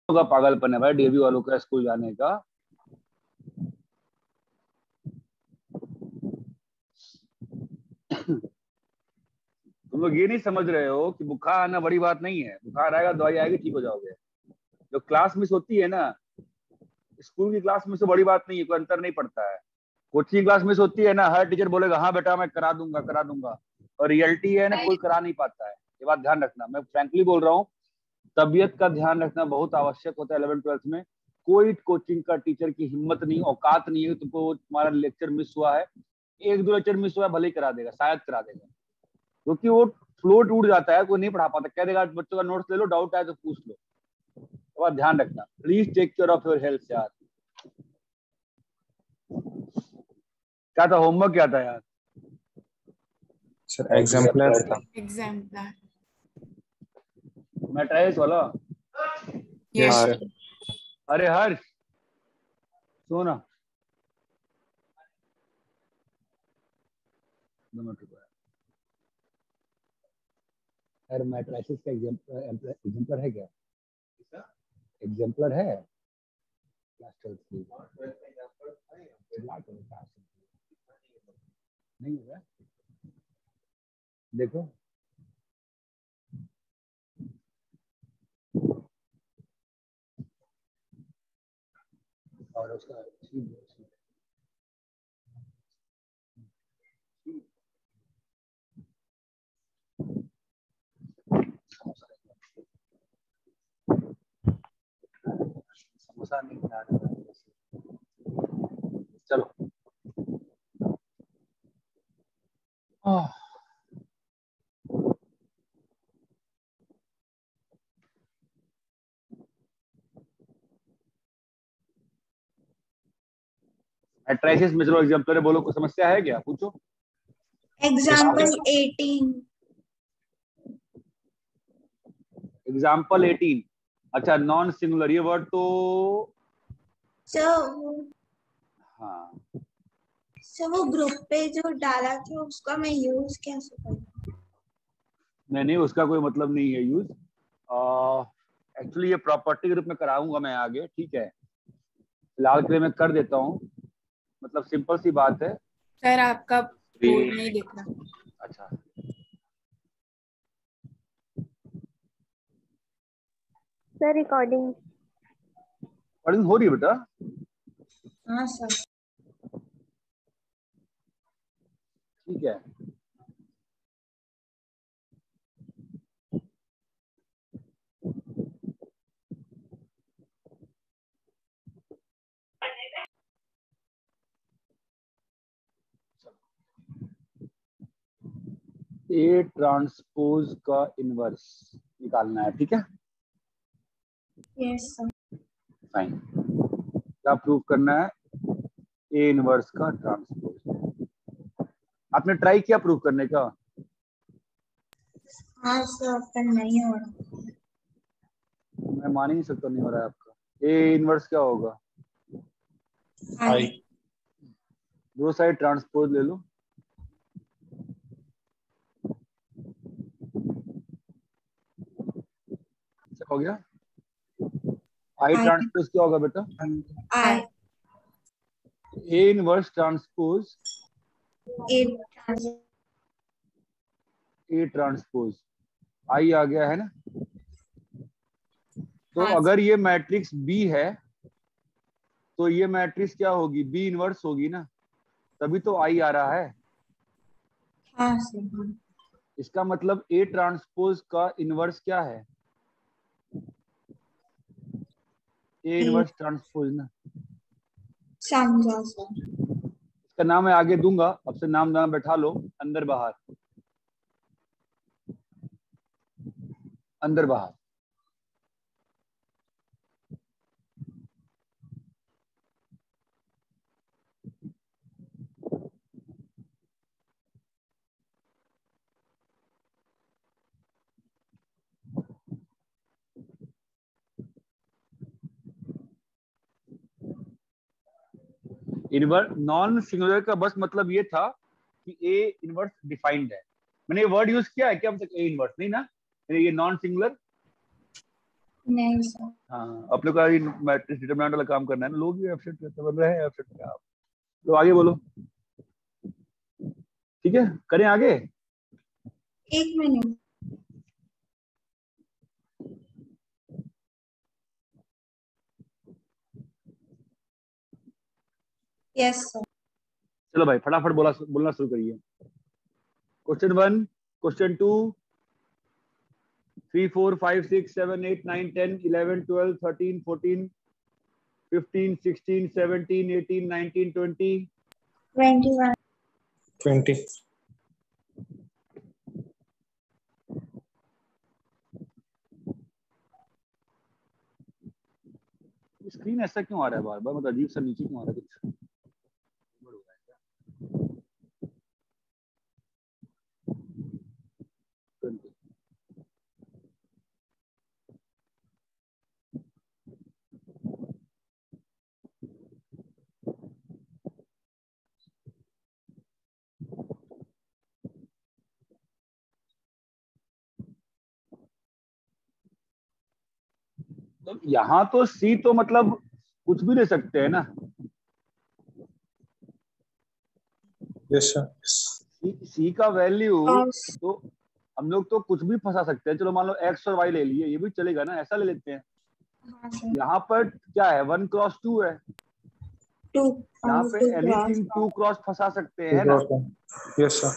का पागलपन है भाई डीएवी वालों का स्कूल जाने का। तुम लोग ये नहीं समझ रहे हो कि बुखार आना बड़ी बात नहीं है। बुखार आएगा, दवाई आएगी, ठीक हो जाओगे। जो क्लास मिस होती है ना, स्कूल की क्लास मिस तो बड़ी बात नहीं है, कोई अंतर नहीं पड़ता है। कोचिंग क्लास मिस होती है ना, हर टीचर बोलेगा हाँ बेटा मैं करा दूंगा करा दूंगा, और रियलिटी है ना कोई करा नहीं पाता है। ये बात ध्यान रखना, मैं फ्रैंकली बोल रहा हूँ। तबीयत का ध्यान रखना बहुत आवश्यक होता है 11th-12th में। कोई कोचिंग का टीचर की हिम्मत नहीं, औकात नहीं है तुमको तुम्हारा लेक्चर मिस हुआ है, एक दो लेक्चर मिस हुआ है भले ही करा देगा, शायद करा देगा, क्योंकि वो फ्लो टूट जाता है, कोई नहीं पढ़ा पाता, कह देगा बच्चों का नोट्स ले लो, डाउट आए तो पूछ लो। तो बात ध्यान रखना, please take care of your health यार। क्या था होमवर्क, क्या था यार? सर एग्जाम्पलर था। एग्जाम्पलर। मैट्रिक्स वाला। यस हाँ सर। अरे हर्ष सोना, 2 मिनट रुको यार। मैट्रिक्स का एग्जाम्पलर है क्या? एग्जाम्पलर है क्लास 12 की? नहीं होगा, देखो और उसका समोसा नहीं खा रहा। चलो मैट्रिक्स में चलो एग्जाम्पलर बोलो, कोई समस्या है क्या, पूछो। एग्जाम्पल 18। एग्जाम्पल 18। अच्छा, नॉन सिंगुलर ये वर्ड तो हाँ सर वो ग्रुप पे जो डाला था उसका मैं यूज कैसे करूँ? नहीं, उसका कोई मतलब नहीं है यूज। एक्चुअली ये प्रॉपर्टी के रूप में कराऊंगा मैं आगे, ठीक है। फिलहाल के लिए मैं कर देता हूँ, मतलब सिंपल सी बात है। सर आपका बोर्ड नहीं दिख रहा। अच्छा सर रिकॉर्डिंग हो रही है बेटा? हाँ सर। ठीक है। ए ट्रांसपोज का इनवर्स निकालना है, ठीक है। Yes sir. फाइन। क्या प्रूव करना है? ए इनवर्स का ट्रांसपोज। आपने ट्राई किया प्रूव करने का? हाँ सर पर नहीं हो रहा। मैं मान ही नहीं सकता नहीं हो रहा है आपका। ए इनवर्स क्या होगा? आई। दो साइड ट्रांसपोज ले लो। हो गया। आई ट्रांसपोज क्या होगा बेटा? I. A inverse transpose A transpose I आ गया है ना। तो हाँ, अगर ये मैट्रिक्स बी है तो ये मैट्रिक्स क्या होगी? बी इनवर्स होगी ना, तभी तो आई आ रहा है। हाँ सर। इसका मतलब ए ट्रांसपोज का इनवर्स क्या है? ए इनवर्स ट्रांसपोज ना। समझा सर। इसका नाम मैं आगे दूंगा, अब से नाम दाना बैठा लो। अंदर बाहर, अंदर बाहर। इनवर्स नॉन सिंगुलर का बस मतलब ये था कि ए इनवर्स डिफाइंड है। मैंने ये वर्ड यूज किया है क्या अब तक? ए इनवर्स नहीं ना, ये नॉन सिंगुलर। नहीं सर। हाँ, अपने को मैट्रिक्स डिटरमिनेंट वाला काम करना है ना, लोग भी एब्सेंट रहते बन रहे हैं एब्सेंट क्या आप। तो आगे बोलो, ठीक है करें आगे। 1 मिनट। Yes sir. चलो भाई फटाफट बोलना शुरू करिए। Question 1, question 2, 3, 4, 5, 6, 7, 8, 9, 10, 11, 12, 13, 14, 15, 16, 17, 18, 19, 20, 21। 20. स्क्रीन ऐसा क्यों आ रहा है बार बार, मतलब अजीब सा नीचे क्यों आ रहा है कुछ। तो यहाँ तो सी तो मतलब कुछ भी ले सकते हैं ना। Yes, sir. सी का वैल्यू और तो हम लोग तो कुछ भी फंसा सकते हैं। चलो मान लो एक्स और वाई ले लिए, ये भी चलेगा ना, ऐसा ले लेते हैं। हाँ सर। यहाँ पर क्या है 1 क्रॉस 2 है, 2 यहाँ और पे 2 क्रॉस। एनीथिंग 2 क्रॉस फंसा सकते हैं 2 ना। cross 1. Yes, sir.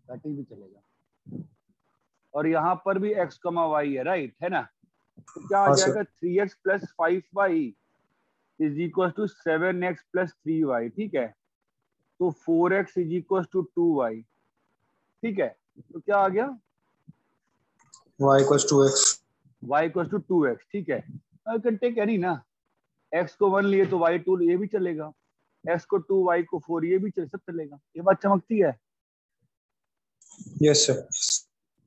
बैटिंग भी चलेगा। और यहाँ पर भी x, y है, राइट है ना। तो क्या आ हाँ, जाएगा 3x plus 5y is equal to 7x plus 3y, ठीक है। तो 4x is equal to 2y, ठीक है। तो क्या आ गया Y equals 2x. y equal to 2x, ठीक है। आई कैन टेक एनी ना, x को 1 लिए तो y 2 ये भी चलेगा, x को 2 y को 4 ये भी सब चलेगा। ये बात चमकती है। Yes, sir.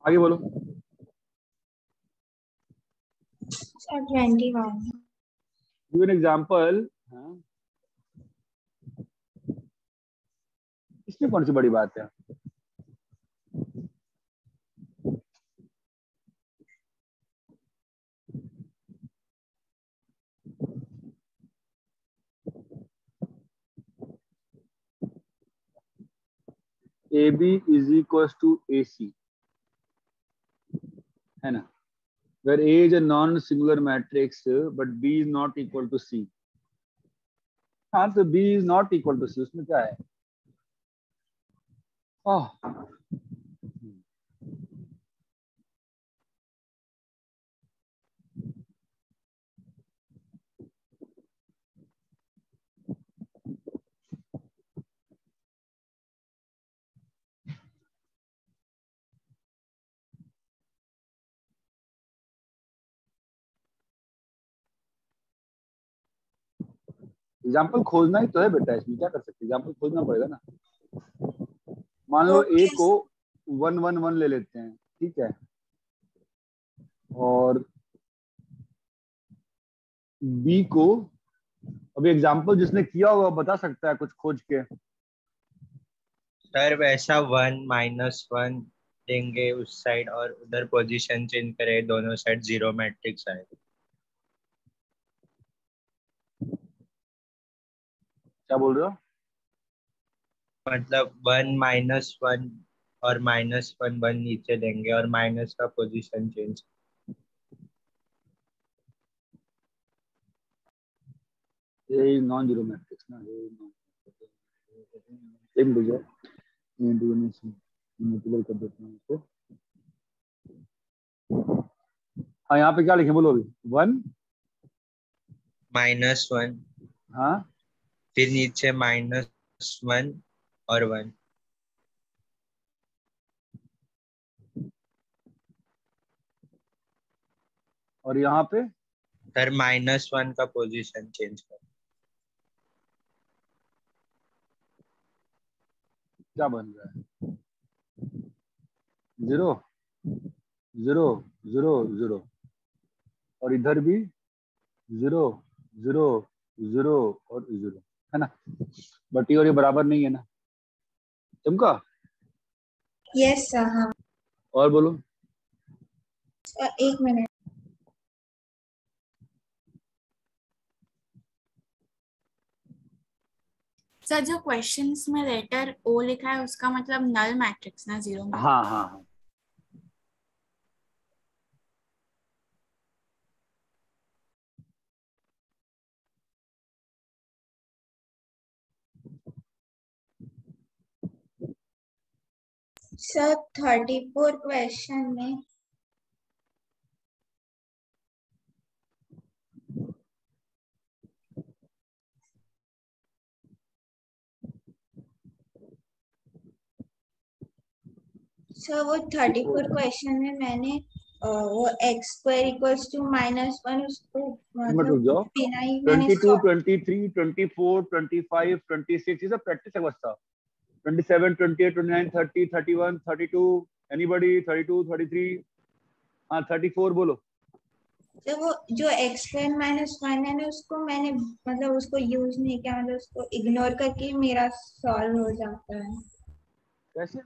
आगे बोलो। सर 21। Give an example. इसमें कौन सी बड़ी बात है। AB is equal to AC, है ना। where A is a non-singular matrix but B is not equal to C। हाँ तो B is not equal to C, उसमें क्या है। एग्जाम्पल खोजना ही तो है बेटा, इसमें क्या कर सकते, एग्जाम्पल खोजना पड़ेगा ना। मान लो A ओके को 1 1 1 ले लेते हैं, ठीक है। और B को, अभी एग्जाम्पल जिसने किया होगा बता सकता है कुछ खोज के। सर वैसा 1 - 1 देंगे उस साइड और उधर पोजीशन चेंज करे, दोनों साइड 0 मैट्रिक्स आए। क्या बोल रहे हो। मतलब 1 - 1 और -1 नीचे देंगे और माइनस का पोजीशन चेंज। ये नॉन जीरो मैट्रिक्स ना, एक मिनट मल्टीपल कर देता हूँ इसको। हाँ यहाँ पे क्या लिखे बोलो अभी। 1 -1, हाँ फिर नीचे -1 और 1। और यहाँ पे सर -1 का पोजीशन चेंज कर। क्या बन रहा है 0 0 0 0, और इधर भी 0 0 0 और 0, है ना। बट ये और ये बराबर नहीं है ना, चमका। Yes sir. हाँ और बोलो। एक मिनट। सर जो क्वेश्चंस में लेटर ओ लिखा है उसका मतलब नल मैट्रिक्स ना, जीरो मैट्रिक्स। हाँ हाँ हाँ। सर 34 क्वेश्चन में सर वो 34 क्वेश्चन में मैंने वो एक्स स्क्वायर इक्वल्स टू -1 उसको मत मतलब रुक जाओ। बिना ही मैंने 22, 23, 24, 25, 26 ये सब प्रैक्टिस है बस था। 27, 28, 29, 30, 31, 32, एनीबॉडी 32, 33, हाँ 34 बोलो। तो वो जो एक्स स्क्वायर -1 है ना उसको मैंने मतलब उसको यूज नहीं किया, मतलब उसको इग्नोर करके मेरा सॉल्व हो जाता है। कैसे?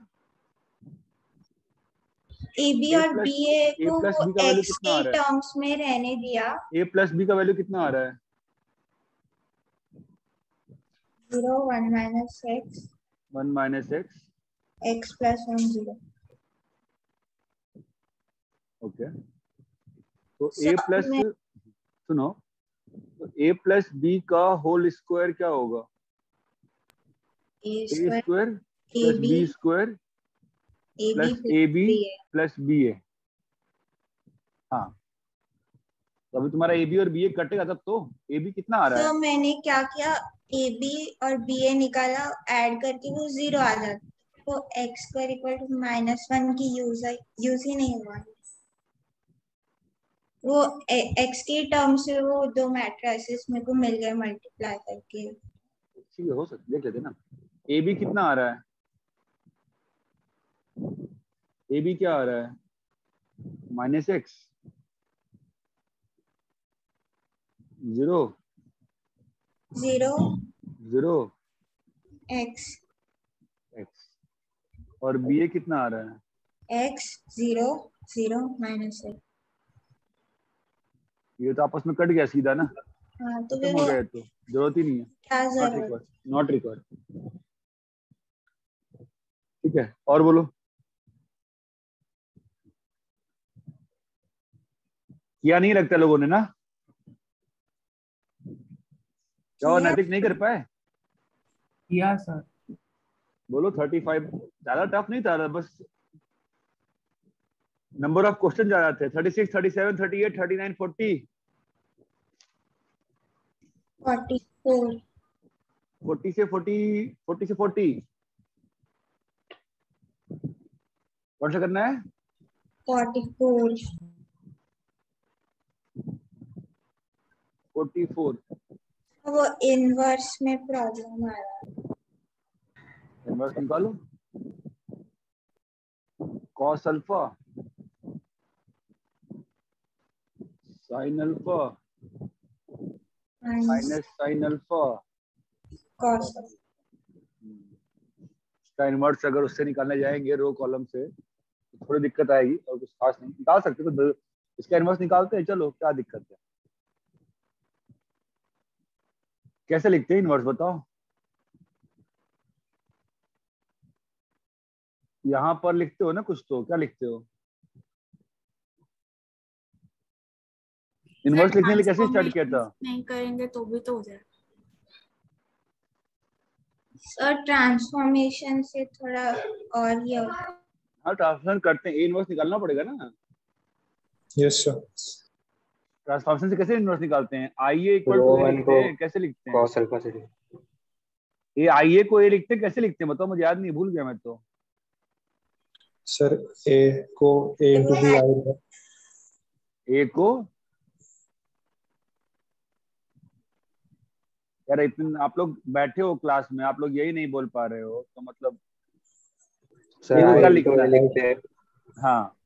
ए बी a और प्लस बी ए a को प्लस वो b का वैल्यू एक्स कितना के आ रहा है? टर्म्स में रहने दिया। a प्लस b का वैल्यू कितना आ रहा है? 0 1 minus x 1 minus x. x plus 1 0। Okay, तो So, a प्लस, मैं सुनो, तो a प्लस b का होल स्क्वायर क्या होगा? a a square square plus ab b square ab plus plus ab b है। Plus ba। हाँ, तो अभी तुम्हारा ab और ba कटेगा तब तो ab कितना आ रहा So, है? मैंने क्या किया, ab और ba निकाला, ऐड करके वो 0 आ जाता, तो x स्क्वायर इक्वल टू -1 की यूज ही नहीं हुआ। वो x के टर्म से वो दो मैट्रिसेस मेरे को मिल गए मल्टीप्लाई करके। ठीक है, हो सकता, देख लेते ना। ab कितना आ रहा है? ab क्या आ रहा है? माइनस एक्स 0 0 0 x एक्स, और ba कितना आ रहा है? x 0 0 -1। ये तो आपस में कट गया सीधा ना, हाँ तो खत्म फिर हो वो गया, तो जरूरत ही नहीं है। क्या नॉट जरूरत। Required, not required. ठीक है, और बोलो। किया नहीं लगता लोगों ने ना, क्या और किया नैतिक नहीं कर पाए? किया सर। बोलो 35, ज्यादा टफ नहीं था, बस नंबर ऑफ क्वेश्चन ज्यादा थे। 36, 37, 38, 39, 40, 44 40 से 40, 40 से 40 कौन सा करना है? 44 44। वो इनवर्स में प्रॉब्लम आ रहा है। इनवर्स निकालो। cos alpha sin alpha minus sin alpha, cos इसका इनवर्स अगर उससे निकालने जाएंगे रो कॉलम से तो थोड़ी दिक्कत आएगी, और कुछ खास नहीं, निकाल सकते तो इसका इनवर्स निकालते हैं, चलो क्या दिक्कत है। कैसे लिखते हैं इनवर्स बताओ? यहाँ पर लिखते हो ना कुछ, तो क्या लिखते हो? इनवर्स लिखने के लिए कैसे स्टार्ट किया था? नहीं करेंगे तो भी तो हो जाएगा। सर ट्रांसफॉर्मेशन से थोड़ा और ये हाँ, ट्रांसफॉर्मेशन करते हैं, इनवर्स निकालना पड़ेगा ना। Yes sir. ट्रांसफॉर्मेशन से कैसे इनवर्स निकालते हैं? I A equal row two A one लिखते को हैं, कैसे लिखते हैं? कॉस अल्फा से ये आई ए को ए लिखते हैं, कैसे लिखते हैं बताओ, मुझे याद नहीं, भूल गया मैं तो। सर ए को ए इंटू बी आई, ए को, यार इतने आप लोग बैठे हो क्लास में, आप लोग यही नहीं बोल पा रहे हो, तो मतलब सर ए को आई क्या इंटू लिखना ए है? लिखते हैं हाँ,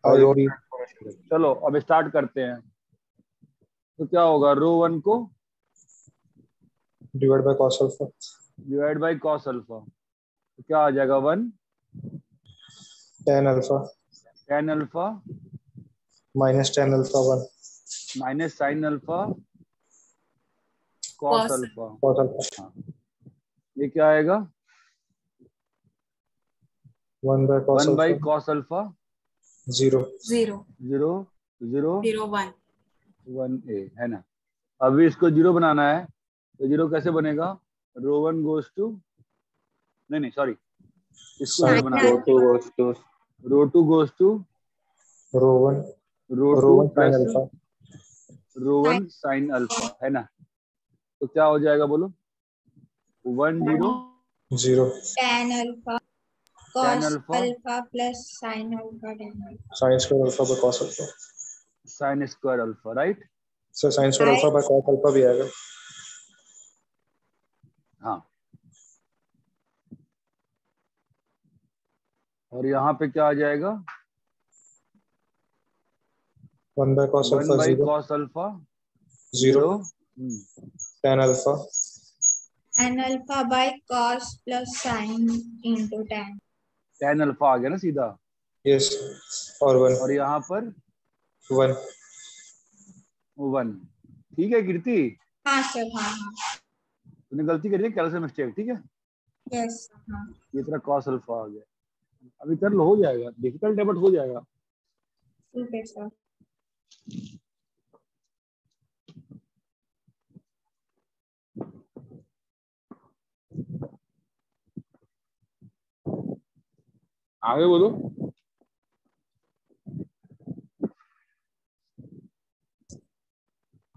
और आई रो बी। ट्रांसफॉर्मेशन। चलो अब स्टार्ट करते हैं। तो क्या होगा, रो वन को divide by cos alpha divide by cos alpha, तो क्या आ जाएगा 1 tan alpha tan alpha minus tan alpha 1 minus sine alpha cos Cos. Alpha. Cos alpha हाँ, ये क्या आएगा? 1 by cos 1 by alpha cos alpha 0 0 0 0 0 1 1 a है ना। अभी इसको 0 बनाना है तो 0 कैसे बनेगा? रो 1 गोज टू, नहीं सॉरी, इसको साइन 0 बना दो। Sin alpha. Row 2 goes to row 1 row row 2 1 sine plus alpha row 1 sine alpha है ना। तो क्या हो जाएगा बोलो? 1 0 0 Tan alpha. tan Cos alpha alpha plus sin alpha tan alpha. Sine square alpha by cos alpha. Sine square alpha, right. Sir sine square alpha by cos alpha भी आएगा। हाँ, और यहाँ पे क्या आ जाएगा? 1 by cos 1 alpha by 0 cos alpha 0 0 tan alpha Tan alpha by cos plus sin into tan. tan alpha आ गया ना सीधा। यस और और यहाँ पर 1 1। ठीक है कीर्ति, हाँ सर, हाँ हाँ, तूने गलती करी है, कैलकुलेशन मिस्टेक, ठीक है। यस हाँ, ये तेरा cos अल्फा आ गया। अभी कर लो, हो जाएगा, डिफिकल्ट है बट हो जाएगा। ठीक है सर। आगे बोलो।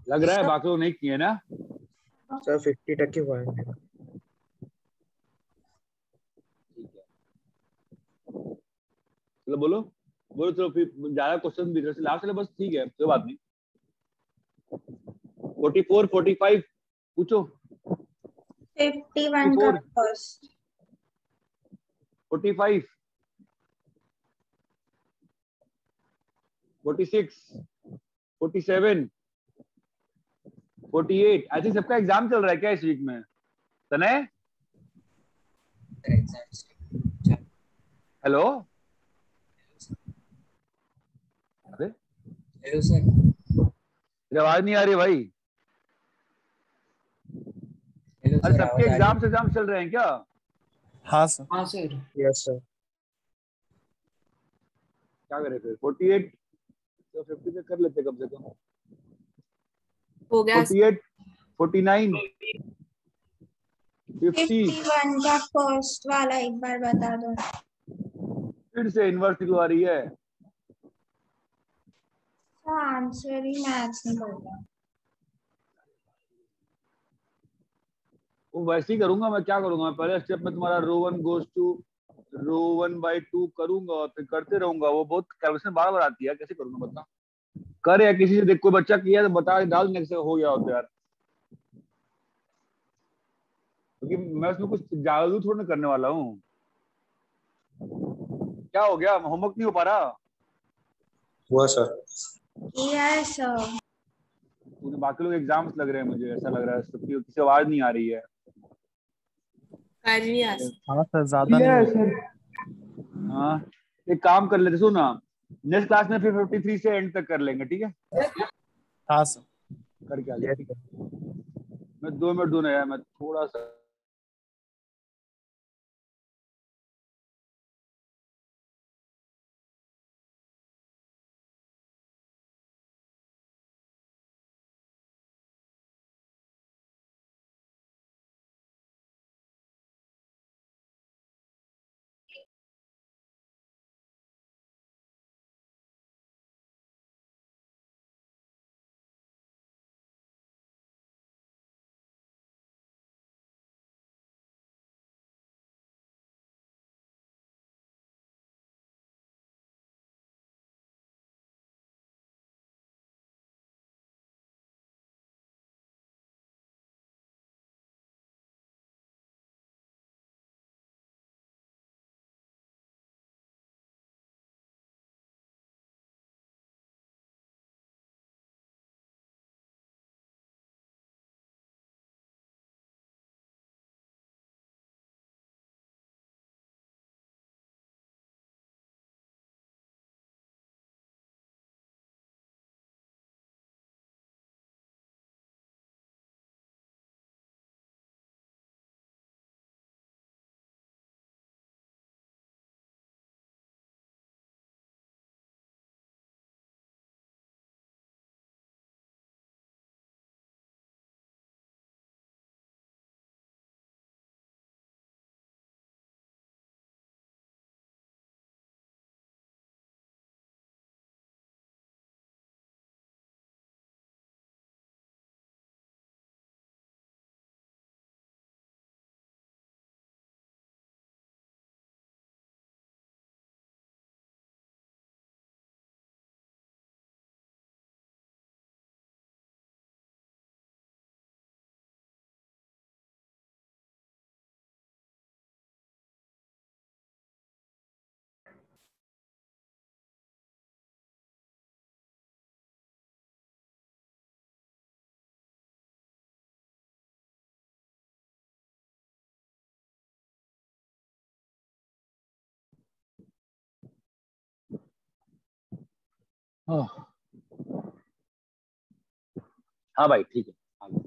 लग रहा है बाकी लोग नहीं किए ना। सर 50% हुआ है मेरा। चलो बोलो बोलो, चलो फिर ज्यादा क्वेश्चन भी लास्ट बस, ठीक है कोई बात नहीं। 44 45 पूछो। 51 का 44 फर्स्ट, 45 46 47 48। आई थिंक सबका एग्जाम चल रहा है क्या इस वीक में? तनय, हेलो, अरे हेलो सर। तेरी आवाज नहीं आ रही भाई। हेलो अरे सर, सबके आवाज आ रही है? एग्जाम चल रहे हैं क्या? हाँ सर। हाँ सर। Yes sir. क्या करें फिर? 48 तो 50 पे कर लेते कम से कम। हो गया। 48 49 50। 51 का फर्स्ट वाला एक बार बता दो। फिर से इनवर्स क्यों आ रही है? आंसर ही मैच नहीं कर रहा। वो वैसे ही करूंगा मैं। क्या करूंगा मैं? पहले स्टेप में तुम्हारा रो 1 गोज टू रो 1 बाई 2 करूंगा और फिर करते रहूंगा। वो बहुत कैलकुलेशन बार बार आती है, कैसे करूंगा बता। कर या किसी से देख, कोई बच्चा किया तो बता, डाल देने से हो गया होता यार। क्योंकि मैं उसमें कुछ जादू थोड़ा ना करने वाला हूँ। क्या हो गया, होमवर्क नहीं हो पा रहा? हुआ सर। Yes sir. मुझे बाकी लोग एग्जाम्स लग रहे हैं, मुझे ऐसा लग रहा है सबकी किसी आवाज नहीं आ रही है। कर लिया। हाँ सर, ज्यादा नहीं हुआ। सर हाँ, एक काम कर लेते, सुना, नेक्स्ट क्लास में फिर 53 से एंड तक कर लेंगे, ठीक है? हाँ सर। करके आ जाए, ठीक है। मैं 2 मिनट दूं ना यार, मैं थोड़ा सा हाँ भाई ठीक है, आगे।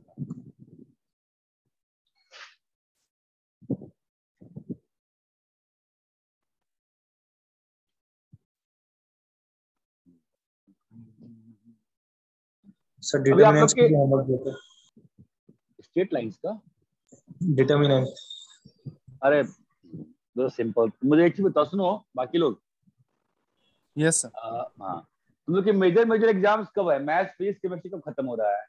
सर अभी आप लोग डिटर्मिनेंट्स के की होमवर्क देते हैं। स्ट्रेट लाइंस का, डिटर्मिनेंट अरे तो सिंपल। मुझे एक चीज बताओ, सुनो बाकी लोग, यस सर। हाँ, तुम लोग के मेजर मेजर एग्जाम्स कब है? मैथ्स, फिजिक्स, केमिस्ट्री कब खत्म हो रहा है?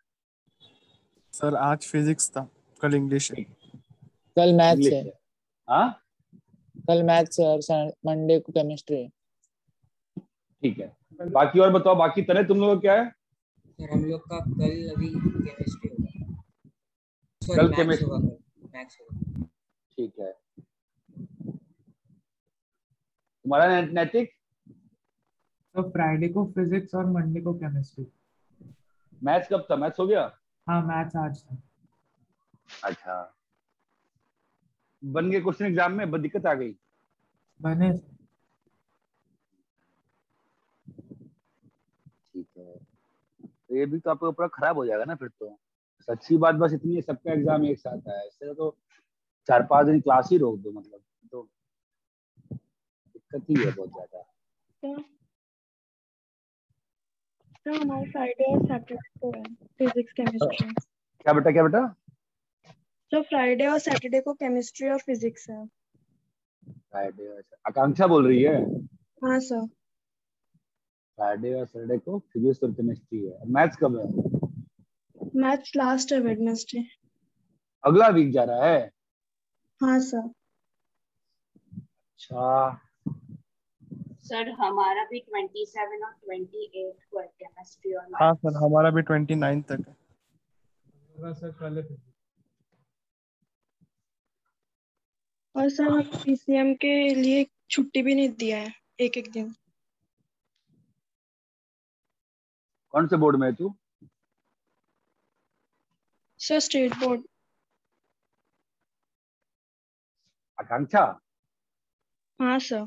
सर आज फिजिक्स था, कल इंग्लिश है। कल मैथ्स इंग्लिश है। है। हाँ कल मैथ्स है और मंडे को केमिस्ट्री है। ठीक है, बाकी और बताओ, बाकी तने तुम लोग क्या है? सर हम लोग का कल अभी केमिस्ट्री होगा, सॉरी कल मैथ्स केमिस्ट्री, होगा, कल मैथ्स होगा। ठीक है। तुम्हारा नैतिक? तो फ्राइडे को फिजिक्स और मंडे को केमिस्ट्री। मैथ्स कब था? मैथ्स हो गया? हाँ मैथ्स आज था। अच्छा, बन गए क्वेश्चन एग्जाम में? बस दिक्कत आ गई? बने। ठीक है, तो ये भी तो आपका पूरा खराब हो जाएगा ना फिर तो। अच्छी बात बस इतनी है, सबका एग्जाम एक साथ है, इससे तो 4-5 दिन क्लास ही रोक दो, मतलब तो दिक्कत ही है बहुत ज्यादा। तो हमारे फ्राइडे और सैटरडे को है फिजिक्स केमिस्ट्री। क्या बेटा, क्या बेटा? तो फ्राइडे और सैटरडे को केमिस्ट्री और फिजिक्स है। फ्राइडे और आकांक्षा बोल रही है, हाँ सर। फ्राइडे और सैटरडे को फिजिक्स और केमिस्ट्री है। मैथ्स कब है? मैथ्स लास्ट है वेडनेसडे। अगला वीक जा रहा है? हाँ सर। अच्छा, सर हमारा भी 27 और 28 को है केमिस्ट्री और हाँ मैथ्स। सर, हमारा भी 29 तक है। सर कल है। और सर पीसीएम के लिए छुट्टी भी नहीं दिया है, एक एक दिन। कौन से बोर्ड में है तू? Sir state board. आकांक्षा? हाँ सर।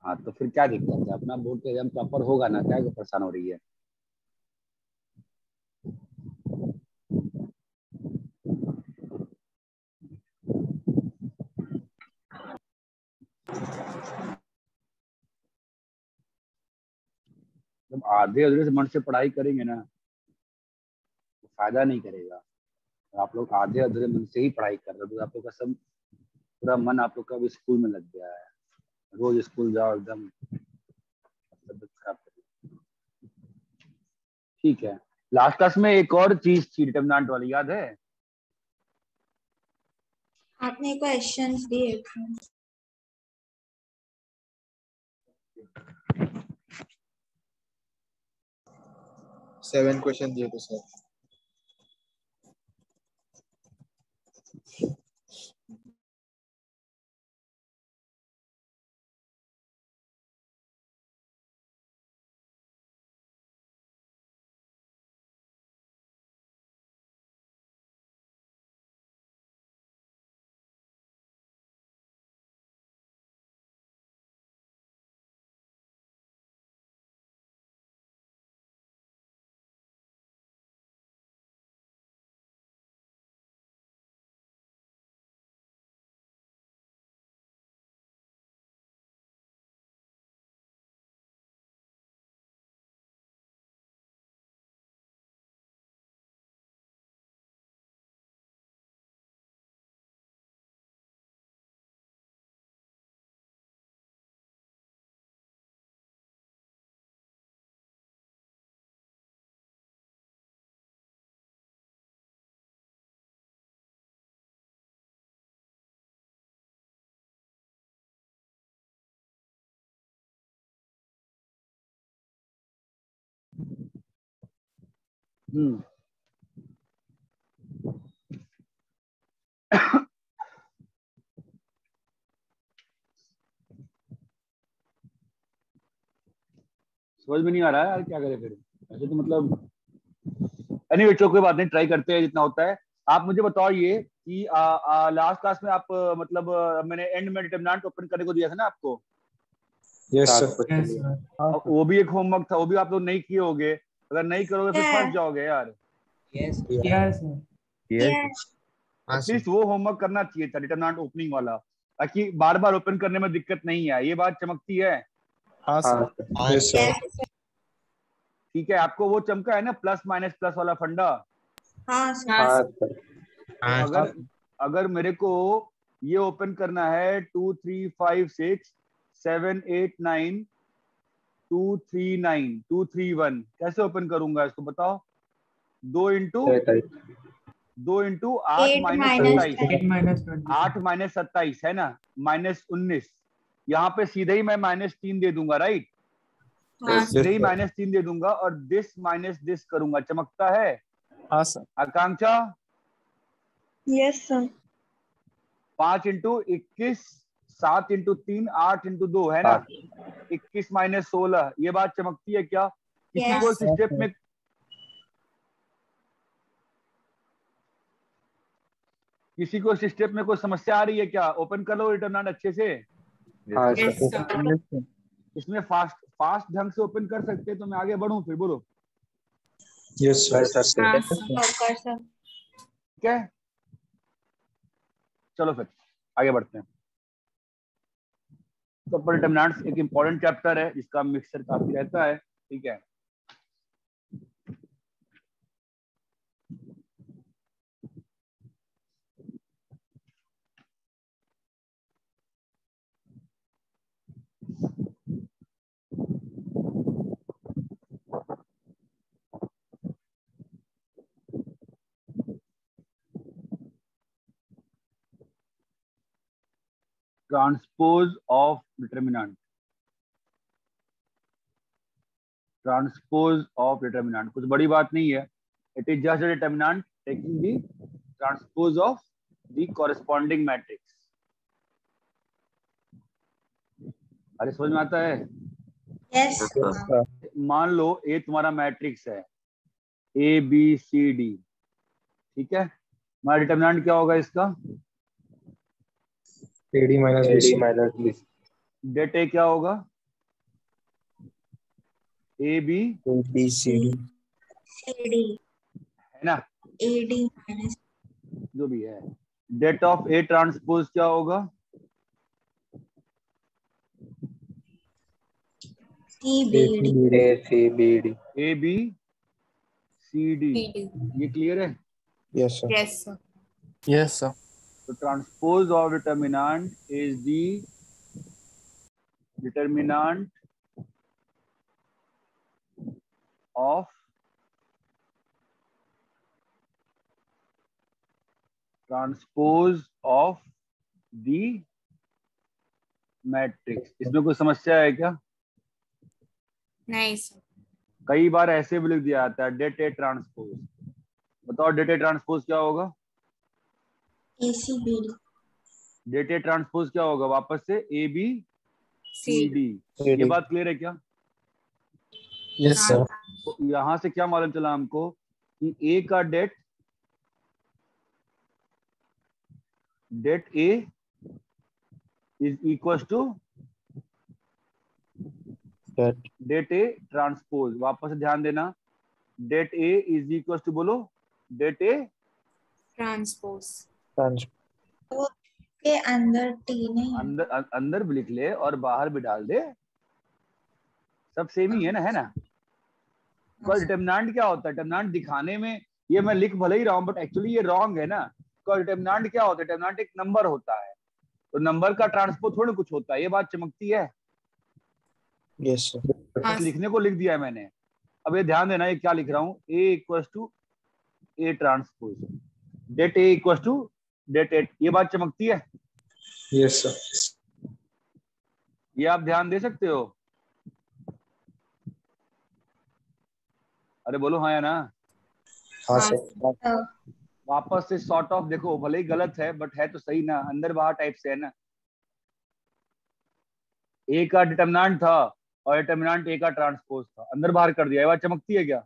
हाँ तो फिर क्या दिक्कत है? अपना बोर्ड का एग्जाम प्रॉपर होगा ना, क्या परेशान हो रही है? जब आधे अधूरे से मन से पढ़ाई करेंगे ना तो फायदा नहीं करेगा। आप लोग आधे अधूरे मन से ही पढ़ाई कर रहे हो, तो आप लोग का सब पूरा मन आप लोग का भी स्कूल में लग गया है। रोज स्कूल जाओ, एकदम तबीयत खराब कर। ठीक है, लास्ट क्लास में एक और चीज थी डिटरमिनेंट वाली, याद है? आपने क्वेश्चंस दिए थे। 7 क्वेश्चन दिए थे सर। समझ में नहीं आ रहा है यार, क्या करें फिर? ऐसे तो मतलब एनीवे चलो कोई बात नहीं, ट्राई करते हैं जितना होता है। आप मुझे बताओ ये कि लास्ट क्लास में आप मतलब मैंने एंड में डिटरमिनेंट ओपन करने को दिया था ना आपको? Yes sir. Yes sir. अब वो भी एक होमवर्क था, वो भी आप लोग नहीं किए होगे, अगर नहीं करोगे फिर Yeah. फंस जाओगे यार। Yes yes sir. Yes. At least वो होमवर्क करना चाहिए था, डिटरमिनेंट ओपनिंग वाला, ताकि बार बार ओपन करने में दिक्कत नहीं है। ये बात चमकती है? हाँ सर। Yes sir. Yes. ठीक है, आपको वो चमका है ना प्लस माइनस प्लस वाला फंडा? हाँ सर। हाँ तो अगर अगर मेरे को ये ओपन करना है 2 3 5 6 7 8 9 2 3 9 2 3 1, कैसे ओपन करूंगा इसको बताओ? 2 into 8 8 minus minus 27, 8 minus 20 8 minus 27 है ना, माइनस 19। यहाँ पे सीधे ही मैं -3 दे दूंगा, राइट? हाँ सीधे ही -3 दे दूंगा और दिस माइनस दिस करूंगा। चमकता है? हाँ sir. Akanksha? Yes sir. 5 into 21 7 into 3 8 into 2 है ना, 21 माइनस 16। ये बात चमकती है क्या? किसी को इस स्टेप में कोई समस्या आ रही है क्या? ओपन कर लो डिटरमिनेंट अच्छे से। Yes sir. इसमें फास्ट ढंग से ओपन कर सकते हैं तो मैं आगे बढ़ूं फिर? बोलो। Yes sir. हाँ सर। कर सर। ठीक है, चलो फिर आगे बढ़ते हैं। तो डिटरमिनेंट्स एक इंपॉर्टेंट चैप्टर है जिसका मिक्सचर काफी रहता है। ठीक है, transpose of determinant. Transpose of determinant कुछ बड़ी बात नहीं है, it is just a determinant taking the transpose of the corresponding matrix. अरे समझ में आता है? Yes. मान लो ए तुम्हारा मैट्रिक्स है ए बी सी डी, ठीक है? हमारा डिटरमिनेंट क्या होगा इसका? AD minus BC। Det A क्या होगा? A B CD. है ना, AD minus जो भी है। डेट ऑफ ए ट्रांसपोज क्या होगा? CBD. A B C D. ये क्लियर है? Yes sir. Yes sir. Yes sir. तो transpose of determinant is the determinant of transpose of the matrix. इसमें कोई समस्या है क्या? नहीं सर। कई बार ऐसे भी लिख दिया जाता है डेट ए ट्रांसपोज। बताओ डेट ए ट्रांसपोज क्या होगा? ACBD. डेट ए ट्रांसपोज क्या होगा? वापस से ए बी सी सी डी। ये बात क्लियर है क्या? Yes sir. तो यहां से क्या मालूम चला हमको कि ए का det A is equal to det A transpose. वापस से ध्यान देना, det A is equal to, बोलो, डेट ए ट्रांसपोज। के अंदर T नहीं है। अंदर भी लिख ले और बाहर भी डाल दे, सब सेम ही है ना, है ना? तो डिटरमिनेंट क्या होता है? डिटरमिनेंट दिखाने में ये मैं लिख भले ही रहा हूं बट एक्चुअली ये रॉन्ग है ना। तो डिटरमिनेंट क्या होता है? डिटरमिनेंट एक नंबर होता है, तो नंबर का ट्रांसपोज थोड़ी कुछ होता है। ये बात चमकती है? Yes sir. लिखने को लिख दिया है मैंने। अब ये ध्यान देना, ये क्या लिख रहा हूँ? A equal to A transpose, det A equal to det A. ये बात चमकती है? Yes sir. ये आप ध्यान दे सकते हो? अरे बोलो हाँ या ना। हाँ सर। वापस से सॉर्ट ऑफ देखो, भले ही गलत है बट है तो सही ना, अंदर बाहर टाइप से है ना। ए का डिटरमिनेंट था और डिटरमिनेंट ए का ट्रांसपोज था, अंदर बाहर कर दिया। ये बात चमकती है क्या?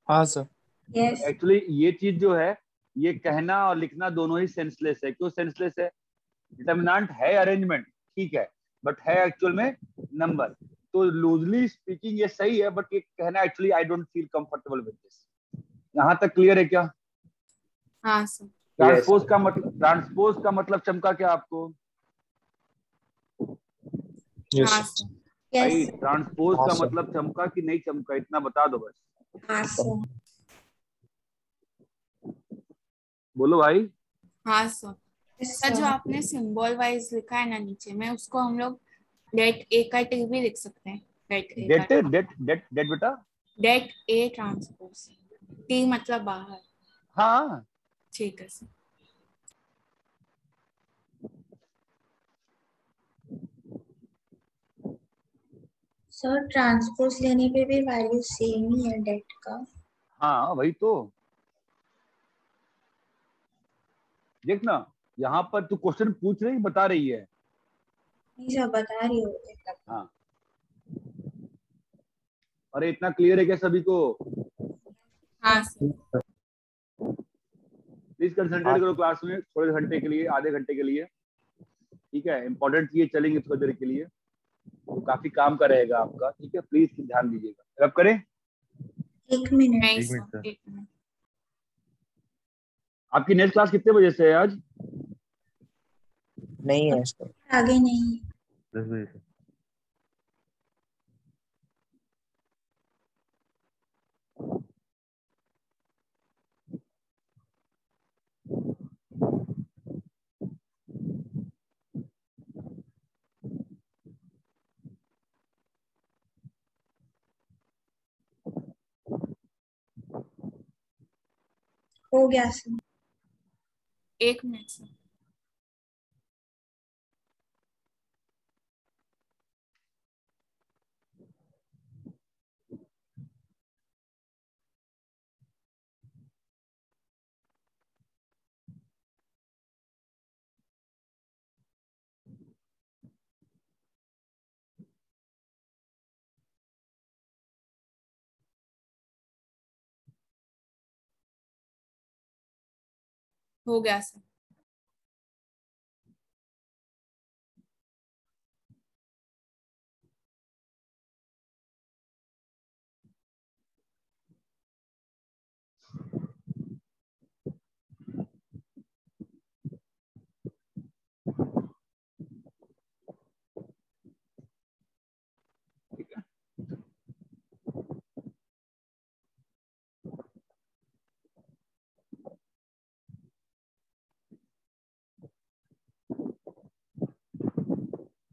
हाँ सर। Yes. एक्चुअली ये चीज जो है, ये कहना और लिखना दोनों ही सेंसलेस है। क्यों सेंसलेस है? डिटरमिनेंट है अरेंजमेंट, ठीक है, बट है एक्चुअल में नंबर। तो लूजली स्पीकिंग ये सही है, बट ये कहना actually I don't feel comfortable with this. यहाँ तक क्लियर है क्या? हाँ सर। ट्रांसपोज का मतलब चमका क्या आपको? हाँ सर। भाई ट्रांसपोज का मतलब चमका कि नहीं चमका, इतना बता दो बस। बोलो भाई। हाँ सर। सर जो आपने सिंबल वाइज लिखा है ना नीचे में, उसको हम लोग डेट ए का टी भी लिख सकते हैं। डेट बेटा, डेट ए ट्रांसपोज, टी मतलब बाहर। हाँ ठीक है सर। सर ट्रांसपोज लेने पे भी वैल्यू सेम ही है डेट का। हाँ वही तो। देखना यहाँ पर तू क्वेश्चन पूछ रही बता रही है। नहीं सर बता रही हो। हाँ अरे इतना क्लियर है क्या सभी को? हाँ सर। प्लीज कंसंट्रेट करो क्लास में थोड़े घंटे के लिए, आधे घंटे के लिए, ठीक है? इंपॉर्टेंट चीजें चलेंगे थोड़ी देर के लिए, तो काफी काम का रहेगा आपका, ठीक है? प्लीज ध्यान दीजिएगा। अब करें? 1 मिनट। एक मिनट। आपकी नेक्स्ट क्लास कितने बजे से है आज? नहीं है इसका। आगे नहीं। 10 बजे से। हो गया सर। 1 minute sir. हो गया सर।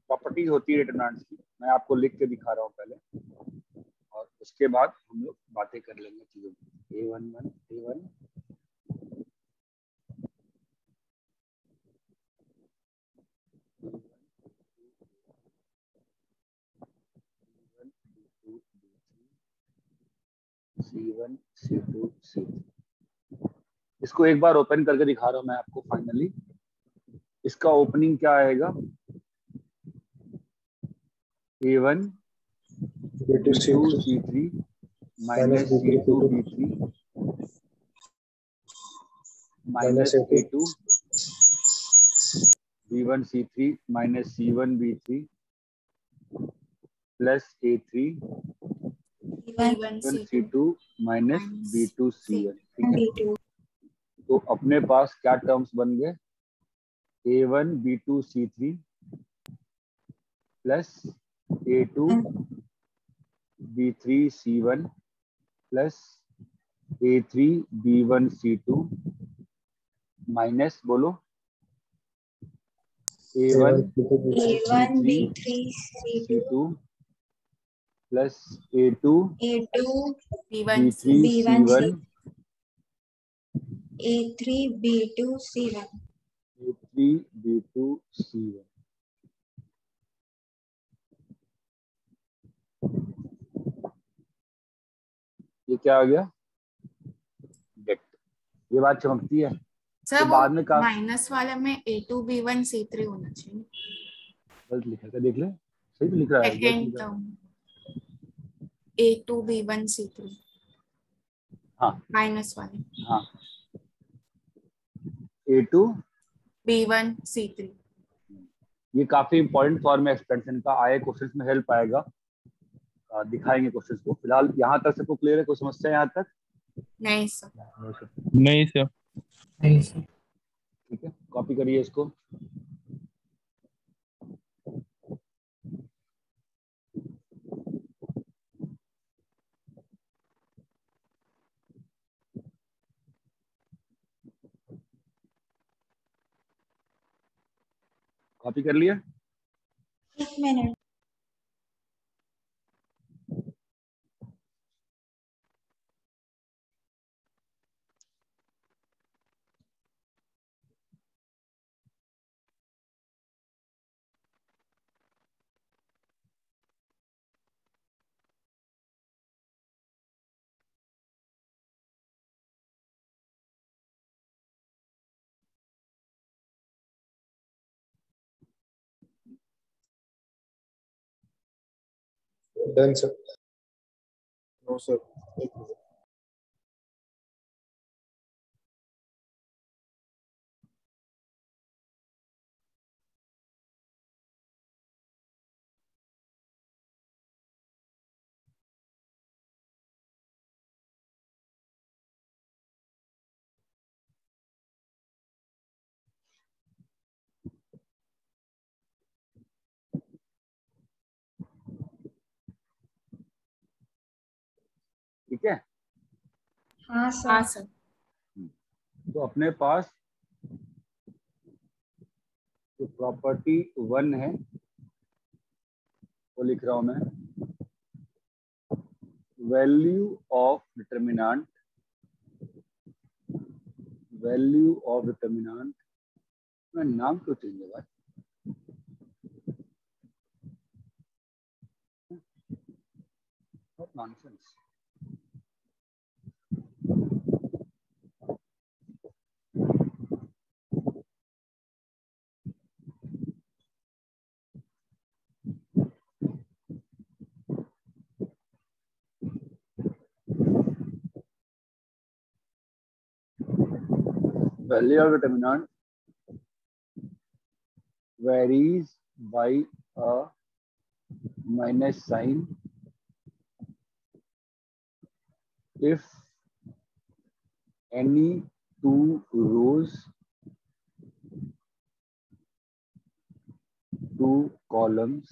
प्रॉपर्टीज होती है डिटरमिनेंट्स की, मैं आपको लिख के दिखा रहा हूँ पहले, और उसके बाद हम लोग बातें कर लेंगे चीजों की। A11 A1 C1 C2 C3। इसको एक बार ओपन करके दिखा रहा हूँ मैं आपको फाइनली। इसका ओपनिंग क्या आएगा? A1 B2 C3 minus C2 B3 minus A2 B1 C3 minus C1 B3 plus A3 B1 C2 minus B2 C1। ठीक है, तो अपने पास क्या टर्म्स बन गए? A1 B2 C3 plus A2 B3 C1 plus A3 B1 C2 minus बोलो A1 B3 C2 plus A2 B3 C1 A3 B2 C1 A3 B2 C1। ये क्या आ गया? डेट। ये बात चमकती है सर तो वो बाद में का माइनस वाले में A2 B1 C3 होना चाहिए। गलत लिखा था, देख ले सही तो लिख रहा है। Second term A2 B1 C3। हाँ माइनस वाले। हाँ A2 B1 C3। ये काफी इंपॉर्टेंट फॉर्म है एक्सपेंशन का, आए क्वेश्चंस में हेल्प आएगा। दिखाएंगे क्वेश्चंस को। फिलहाल यहाँ तक सबको क्लियर है? कोई समस्या यहाँ तक? नहीं सर। नहीं सर। नहीं सर। ठीक है, कॉपी करिए इसको। कॉपी कर लिया? 1 मिनट। Done sir. नो सर, एक मिनट। ठीक है। हाँ हाँ सर। सर। तो अपने पास जो प्रॉपर्टी 1 है वो लिख रहा हूं मैं, value of determinant, value of determinant. मैं नाम क्यों चेंज है भाई? What nonsense. Value of determinant varies by a minus sign if any two rows, two columns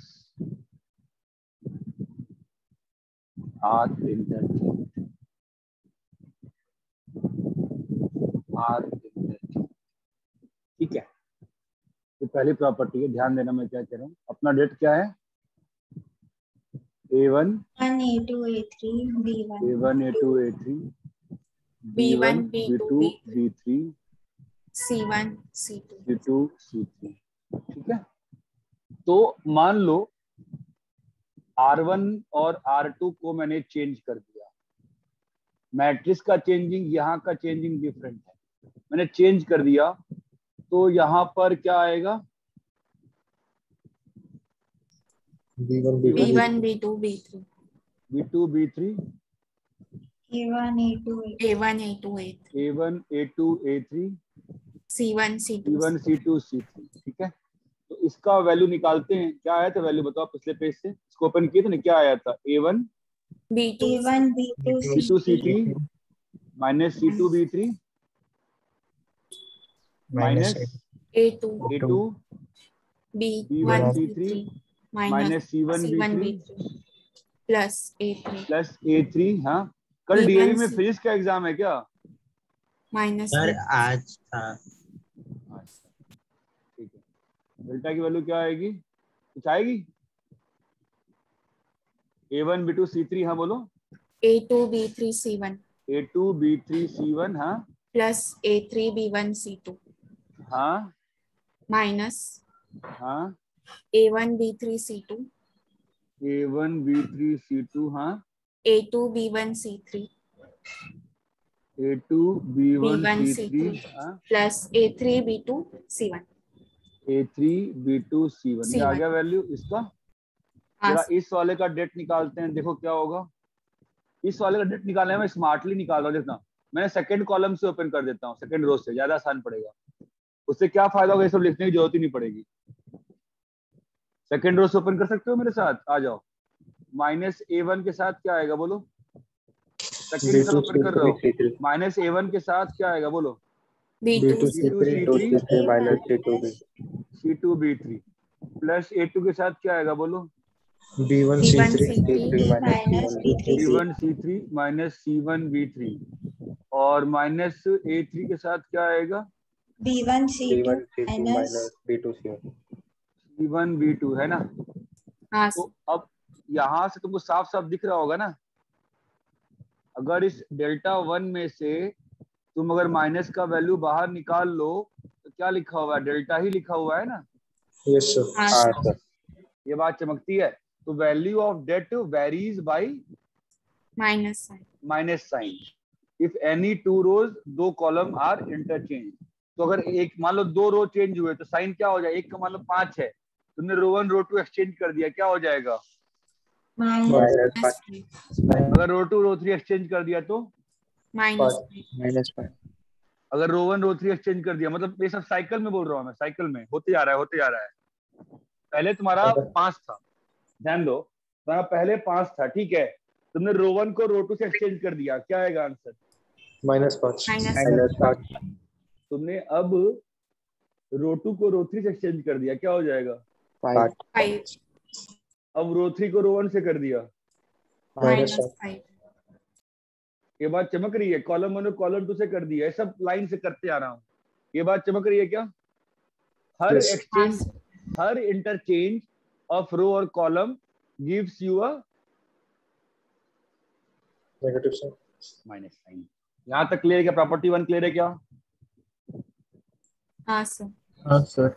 are interchanged. ठीक है, तो पहली प्रॉपर्टी है, ध्यान देना मैं क्या कह रहा हूँ। अपना डेट क्या है? A1 A2 A3 B1 A1 A2 A3 B1 B1 B2 B2 B3 C1 C2 C2 C3। ठीक है, तो मान लो R1 और R2 को मैंने चेंज कर दिया। मैट्रिक्स का चेंजिंग, यहाँ का चेंजिंग डिफरेंट है, मैंने चेंज कर दिया, तो यहाँ पर क्या आएगा? B1 B1 B2 B3 B2 B3 A1 A2 A1 A2 A3 A1 A2 A3 C1 C2 C1 C2 C3। ठीक है, तो इसका वैल्यू निकालते हैं। क्या आया था वैल्यू बताओ पिछले पेज से? इसको ओपन किए थे ना, क्या आया था? A1 B2 A1 B2 C2 C3 minus C2 B3 minus A2 A2 B1 C3 C3 minus C1 C1 B3 B3 plus A3 plus A3। हाँ, कल B1 डीएवी में C- फिजिक्स का एग्जाम है क्या? माइनस सर आज था। ठीक है, डेल्टा की वैल्यू क्या आएगी? कुछ आएगी? A1 B2 C3, हाँ बोलो। A2 B3 C1 A2 B3 C1 हाँ प्लस A3 B1 C2 हाँ माइनस हाँ A1 B3 C2 A1 B3 C2 हाँ A2 B1 C3 A2 B1 B1 C3 C3 हाँ plus A3 B2 C1 A3 B2 C1। ये आ C1 गया value इसका। जरा इस वाले का डेट निकालते हैं, देखो क्या होगा। इस वाले का डेट निकालने में स्मार्टली निकाल रहा हूँ। देखना, मैंने सेकंड कॉलम से ओपन कर देता हूँ, सेकंड रो से, ज्यादा आसान पड़ेगा। उससे क्या फायदा होगा, ये सब लिखने की जरूरत ही नहीं पड़ेगी। सेकेंड रो से ओपन कर सकते हो मेरे साथ, आ जाओ। -a1 के साथ क्या आएगा बोलो, सेकेंड के साथ ओपन कर रहे हो, -a1 के साथ क्या आएगा बोलो, B2 C2 minus C2 B3 plus A2 के साथ क्या आएगा बोलो, B1 B1 C3 C3 minus B3 B1 C3 minus C1 B3 और माइनस A3 के साथ क्या आएगा, B1 C2 minus B2 C1 B2 है ना। हाँ तो अब यहाँ से तुमको साफ साफ दिख रहा होगा ना, अगर इस डेल्टा 1 में से तुम अगर माइनस का वैल्यू बाहर निकाल लो तो क्या लिखा हुआ है, डेल्टा ही लिखा हुआ है ना। Yes sir. हाँ सर ये बात चमकती है। तो value of det varies by minus sign if any two rows दो कॉलम आर इंटरचेंज। तो अगर एक मान लो दो रो चेंज हुए तो साइन क्या हो जाए, एक का मान लो 5 है, तुमने रो 1 रो 2 एक्सचेंज कर दिया, क्या हो जाएगा, माइनस अगर रो 2 रो 3 एक्सचेंज कर दिया तो माइनस अगर रो 1 रो 3 एक्सचेंज कर दिया, मतलब ये सब साइकिल में बोल रहा हूँ मैं, साइकिल में होते जा रहा है। पहले तुम्हारा 5 था, ध्यान दो, तुम्हारा पहले 5 था, ठीक है, तुमने रो 1 को रो 2 से एक्सचेंज कर दिया, क्या आएगा आंसर, -5। तुमने अब रो 2 को रो 3 से एक्सचेंज कर दिया, क्या हो जाएगा, 5 अब रो 3 को रो 1 से कर दिया, -5 ये बात चमक रही है। कॉलम 1 कॉलम 2 से कर दिया, सब लाइन से करते आ रहा हूँ, ये बात चमक रही है क्या। हर Yes. एक्सचेंज, हर इंटरचेंज ऑफ रो और column gives you a negative sign. Minus sign. यहाँ तक क्लियर है क्या, प्रॉपर्टी 1 क्लियर है क्या। हाँ सर हाँ सर।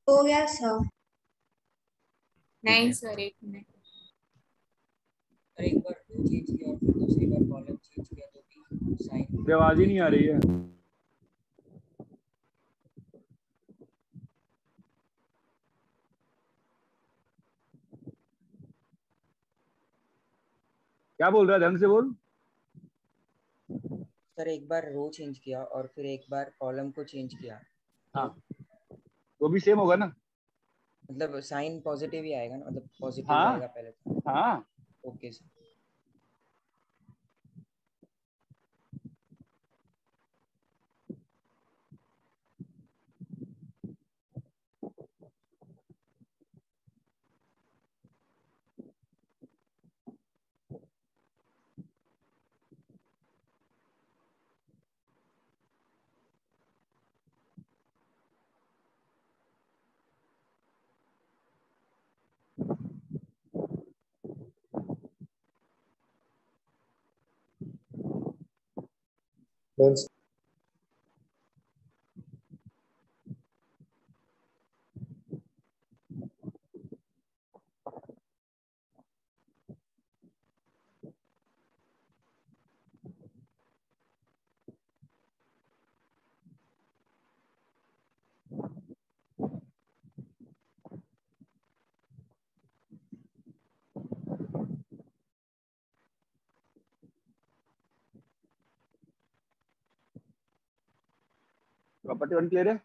हो गया सर। नहीं सर, एक मिनट। और एक बार रो चेंज किया और फिर दूसरी बार कॉलम चेंज किया तो भी साइन आवाज ही नहीं आ रही है। क्या बोल रहा है, ढंग से बोल। सर एक बार रो चेंज किया और फिर एक बार कॉलम को चेंज किया, हाँ वो भी सेम होगा ना, मतलब साइन पॉजिटिव ही आएगा ना, मतलब पॉजिटिव हाँ आएगा पहले तो। हाँ okay sir. Then property 1 clear है।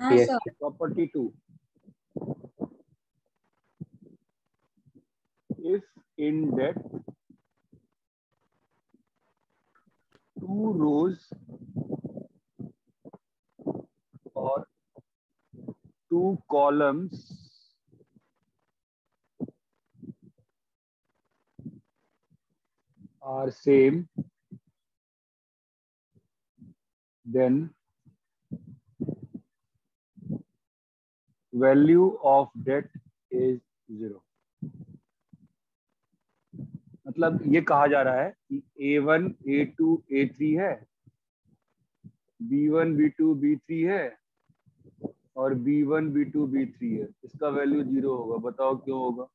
हाँ sir. Property 2, if in that two rows or two columns are same, then value of that is 0। मतलब ये कहा जा रहा है कि A1 A2 A3 है, B1 B2 B3 है और B1 B2 B3 है, इसका वैल्यू 0 होगा। बताओ क्यों होगा?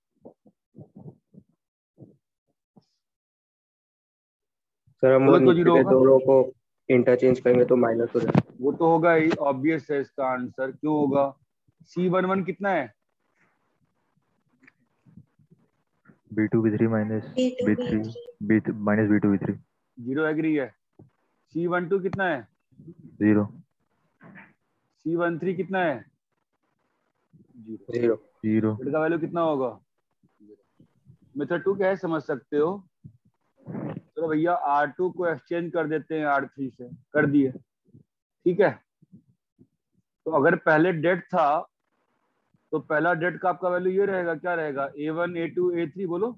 सर हम बोलो वो तो नीचे 0 के होगा। दोनों को इंटरचेंज करेंगे तो माइनस हो जाएगा। वो तो होगा ही, ऑब्वियस है इसका आंसर। क्यों होगा? C11 कितना है? B2 B3 minus B3 minus B2 B3 0 agree है। C12 कितना है? 0 C13 कितना है? 0 0 का वैल्यू कितना होगा? मेथड 2 क्या है समझ सकते हो। चलो भैया R2 को एक्सचेंज कर देते हैं R3 से, कर दिए, ठीक है। तो अगर पहले डेट था तो पहला डेट का आपका वैल्यू ये रहेगा, क्या रहेगा? A1 A2 A3 बोलो,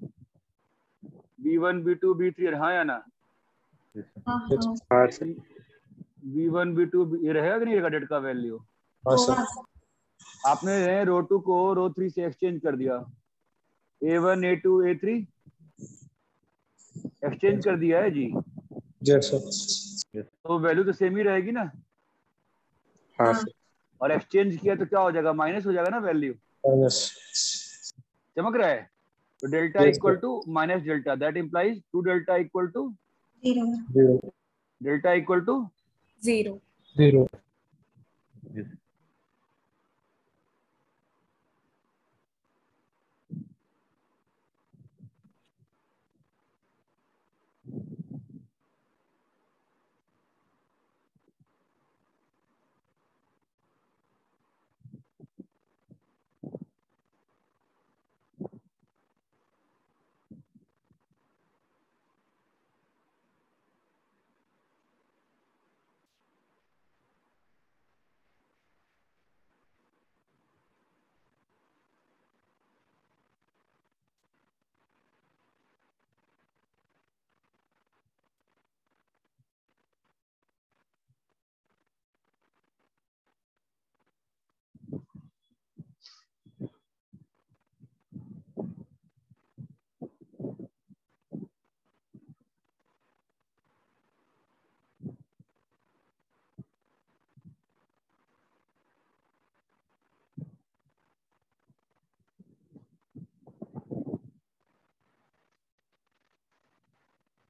B1 B2 B3, हाँ या ना? B1 B2 ये रहेगा कि नहीं रहेगा डेट का वैल्यू? आपने रो 2 को रो 3 से एक्सचेंज कर दिया, A1 A2 A3 एक्सचेंज कर दिया है जी। तो वैल्यू तो सेम ही रहेगी ना। हाँ सर। और एक्सचेंज किया तो क्या हो जाएगा? माइनस हो जाएगा ना वैल्यू। चमक रहा है? तो delta equal to minus delta, that implies 2 delta equal to 0 delta equal to 0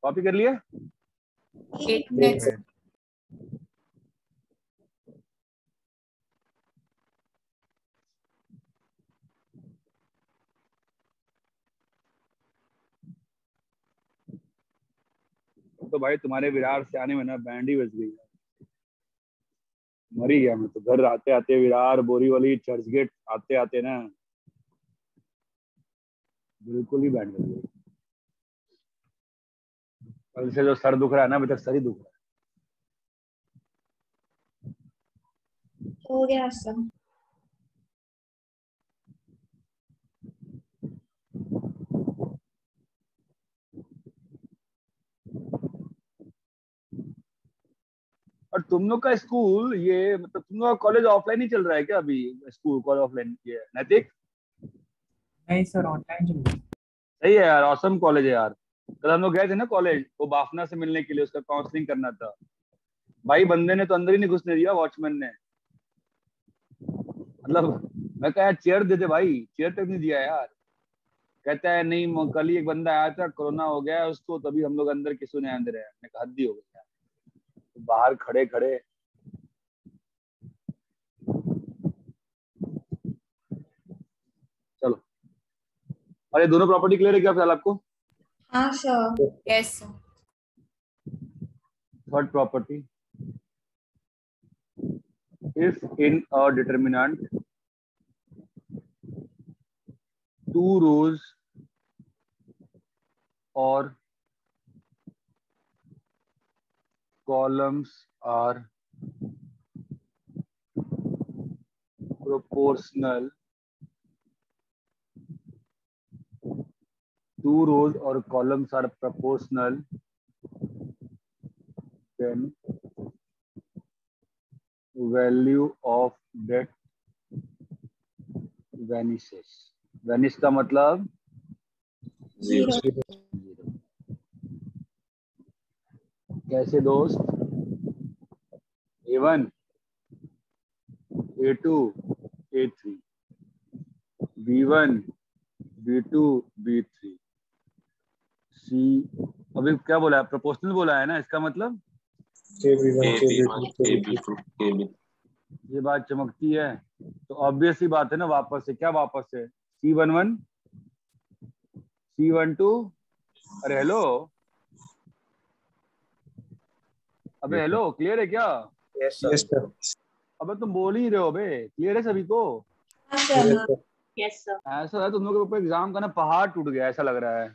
copy कर लिया? 8 मिनट्स तो भाई तुम्हारे विरार से आने में ना बैंड ही बज गई, मर ही गया मैं तो। घर आते आते विरार, बोरीवली, चर्च गेट आते आते ना बिल्कुल ही बैंड बज गई। कल से जो सर दुख रहा है ना, अभी तक सर ही दुख रहा है। हो गया सब। और तुम लोग का स्कूल ये मतलब तुम लोग का कॉलेज ऑफलाइन ही चल रहा है क्या अभी? स्कूल कॉलेज ऑफलाइन ये नैतिक? नहीं सर, ऑनलाइन चल रहा है। सही है यार, ऑसम कॉलेज है यार। कल हम लोग गए थे ना कॉलेज, वो बाफना से मिलने के लिए, उसका काउंसलिंग करना था। भाई बंदे ने तो अंदर ही नहीं घुसने दिया, वॉचमैन ने। मतलब मैं कहा चेयर दे दे भाई, चेयर तक नहीं दिया यार। कहता है नहीं, कल ही एक बंदा आया था, कोरोना हो गया है उसको, तभी हम लोग अंदर किसी ने अंदर है। मैं कहा हद ही हो गई यार, तो बाहर खड़े खड़े। चलो, और ये दोनों प्रॉपर्टी क्लियर है क्या फिलहाल आपको? हाँ sir. Yes sir. Third property, if in a determinant 2 rows or columns are proportional, 2 rows or columns are proportional, then value of that vanishes. Vanish का मतलब 0 कैसे दोस्त? A1, A2, A3, B1, B2, B3, C। अभी क्या बोला है? Proportional बोला है ना, इसका मतलब ये बात चमकती है तो ऑब्वियस ही बात है ना, वापस से क्या वापस से C11, C12। अरे हेलो, अबे हेलो, क्लियर है क्या? Yes sir. अबे तुम बोल ही रहे हो बे, क्लियर है सभी को? Yes sir. ऐसा है तुम लोगों के ऊपर एग्जाम का ना पहाड़ टूट गया ऐसा लग रहा है।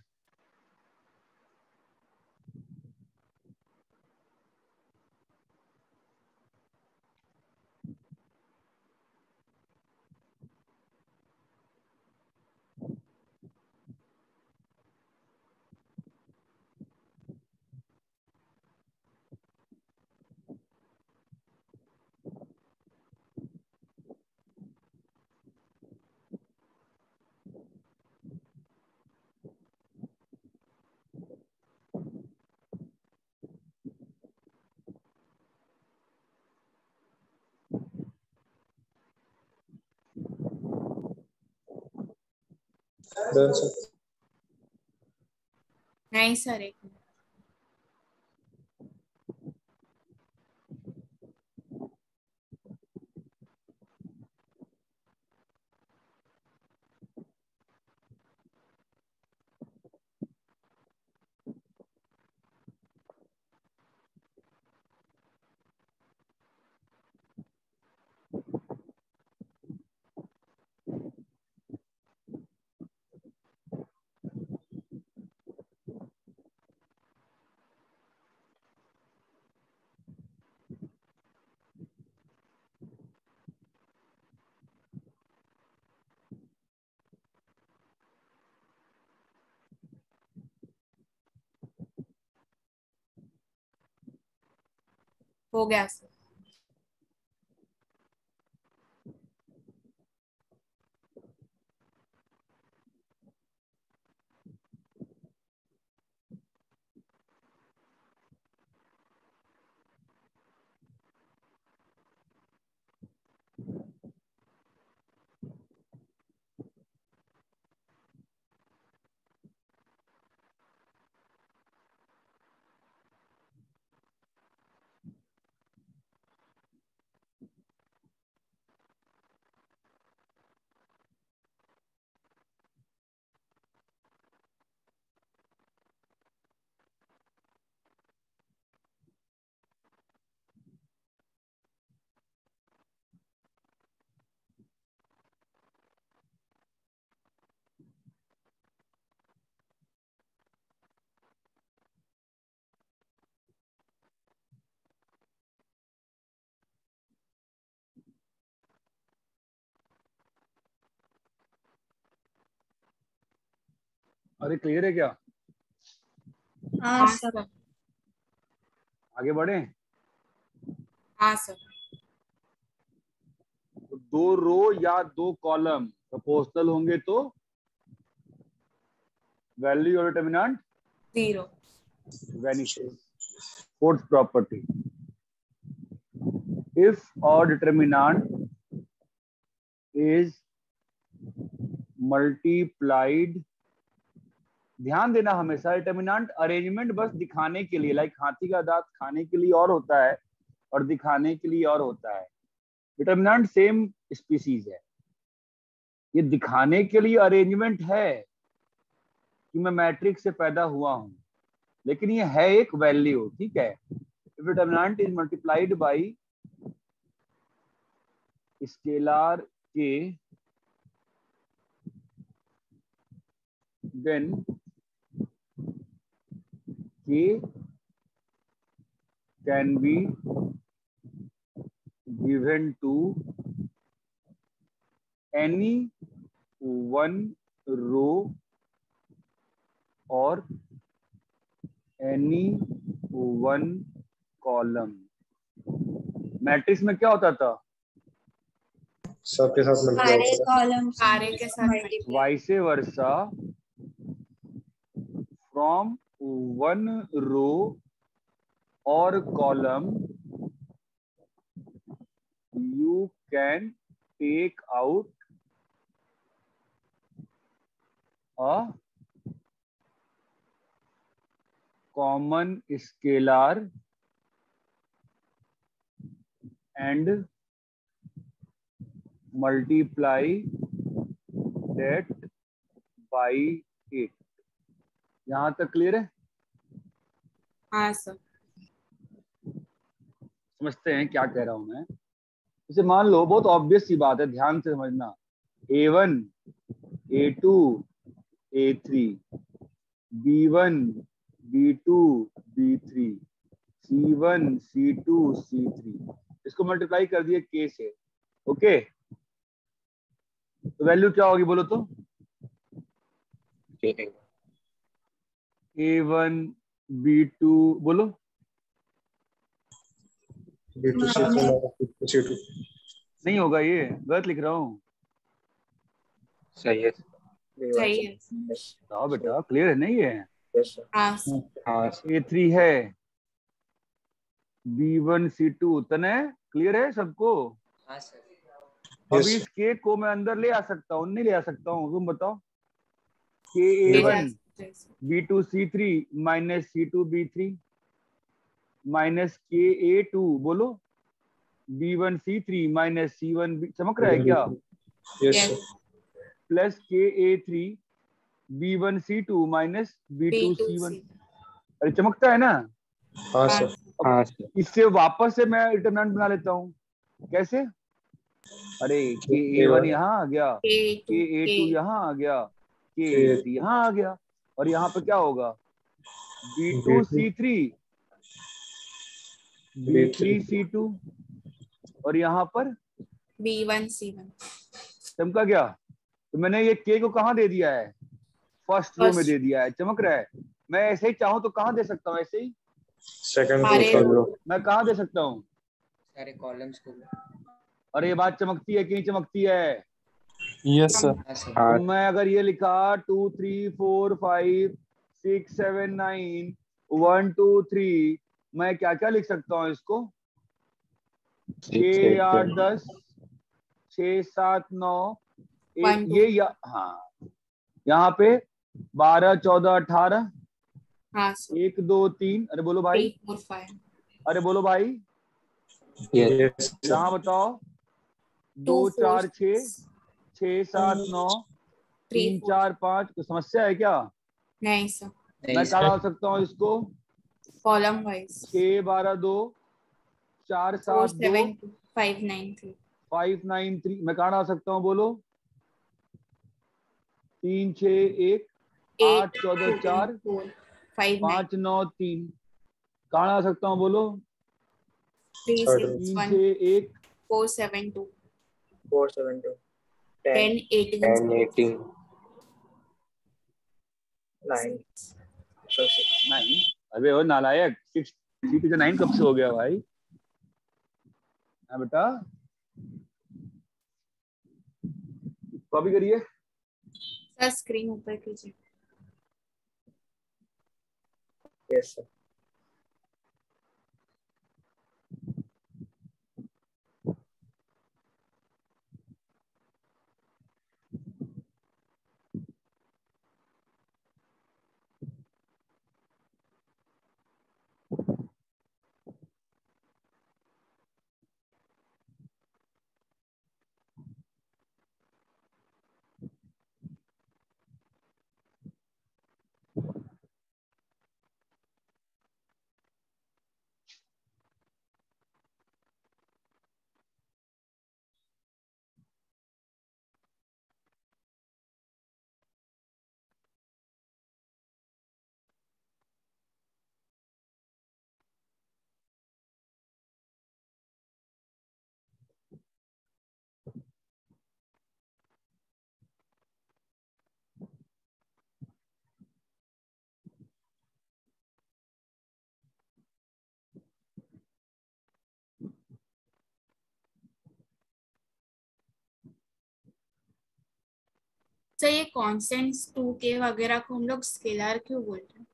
Done sir. नहीं सर, एक मिनट। हो गया सर। अरे क्लियर है क्या? हाँ सर। आगे बढ़े? हाँ सर। तो 2 रो या 2 कॉलम प्रोपोर्शनल होंगे तो वैल्यू और determinant 0 vanishes. Fourth property, if or determinant is multiplied, ध्यान देना हमेशा डिटरमिनेंट अरेंजमेंट बस दिखाने के लिए, लाइक हाथी का दांत खाने के लिए और होता है और दिखाने के लिए और होता है। डिटरमिनेंट सेम स्पीसीज है, ये दिखाने के लिए अरेंजमेंट है कि मैं मैट्रिक्स से पैदा हुआ हूं, लेकिन ये है एक वैल्यू, ठीक है। If determinant is multiplied by scalar k, then k can be given to any one row और एनी वन कॉलम। मैट्रिक्स में क्या होता था? सबके साथ सारे कॉलम्स सारे के साथ vice versa from one row or column you can take out a common scalar and multiply that by 8. यहां तक क्लियर है? हाँ सर। समझते हैं क्या कह रहा हूं मैं। जैसे मान लो, बहुत ऑब्वियस सी बात है, ध्यान से समझना। A1 A2 A3 B1 B2 B3 C1 C2 C3, इसको मल्टीप्लाई कर दिए K से। ओके, तो वैल्यू क्या होगी बोलो तो? A1 B2 बोलो। B2 C2 नहीं होगा, ये गलत लिख रहा हूँ। सही है। सही है। बताओ बेटा, क्लियर है नहीं ये? हाँ A3 है, B1 C2, तने क्लियर है सबको? हाँ सर। अभी इस K को मैं अंदर ले आ सकता हूँ, नहीं ले आ सकता हूँ? तुम बताओ। KA1 B2 C3 minus C2 B3 minus KA2 बोलो B1 C3 minus C1 B, चमक रहा है क्या? Yes plus KA3 B1 C2 minus B2 C1। अरे चमकता है ना? हाँ सर। हाँ सर। इससे वापस से मैं डिटरमिनेंट बना लेता हूँ। कैसे? अरे KA1 यहाँ आ गया, KA2 यहाँ आ गया, KA3 यहाँ आ गया, और यहाँ पे क्या होगा? B2 C3 B3 C2, और यहाँ पर B1 C1। चमका गया? तो मैंने ये K को कहाँ दे दिया है? फर्स्ट रो में दे दिया है। चमक रहा है? मैं ऐसे ही चाहूँ तो कहाँ दे सकता हूँ? ऐसे ही सेकंड रो। मैं कहाँ दे सकता हूँ? सारे कॉलम्स को। अरे ये बात चमकती है कि नहीं चमकती है? Yes sir. तो मैं अगर ये लिखा 2 3 4 5 6 7 9 1 2 3, मैं क्या क्या लिख सकता हूँ इसको? 6 8 10 6 7 9 ये हाँ, यहाँ पे 12 14 18 1 2 3, अरे बोलो भाई, 3 4 5, अरे बोलो भाई, यहाँ बताओ 2 4 6 6 7 9 3 4 5। कोई समस्या है क्या? नहीं सर। मैं क्या डाल सकता हूँ इसको? Column wise 6 12 2 4 7 2 5 9 3 5 9 3। मैं कहाँ डाल सकता हूँ बोलो? 3 6 1 8 14 4 5 9 3। कहाँ डाल सकता हूँ बोलो? 3 6 1 1 4 7 2 4 7 2 10 18 10 18 9 9। अबे वो नालायक, 6 3 to 9 कब से हो गया भाई? हाँ बेटा, कॉपी करिए सर। स्क्रीन ऊपर कीजिए। Yes sir. सर ये कॉन्स्टेंट्स 2k वगैरह को हम लोग स्केलर क्यों बोलते हैं?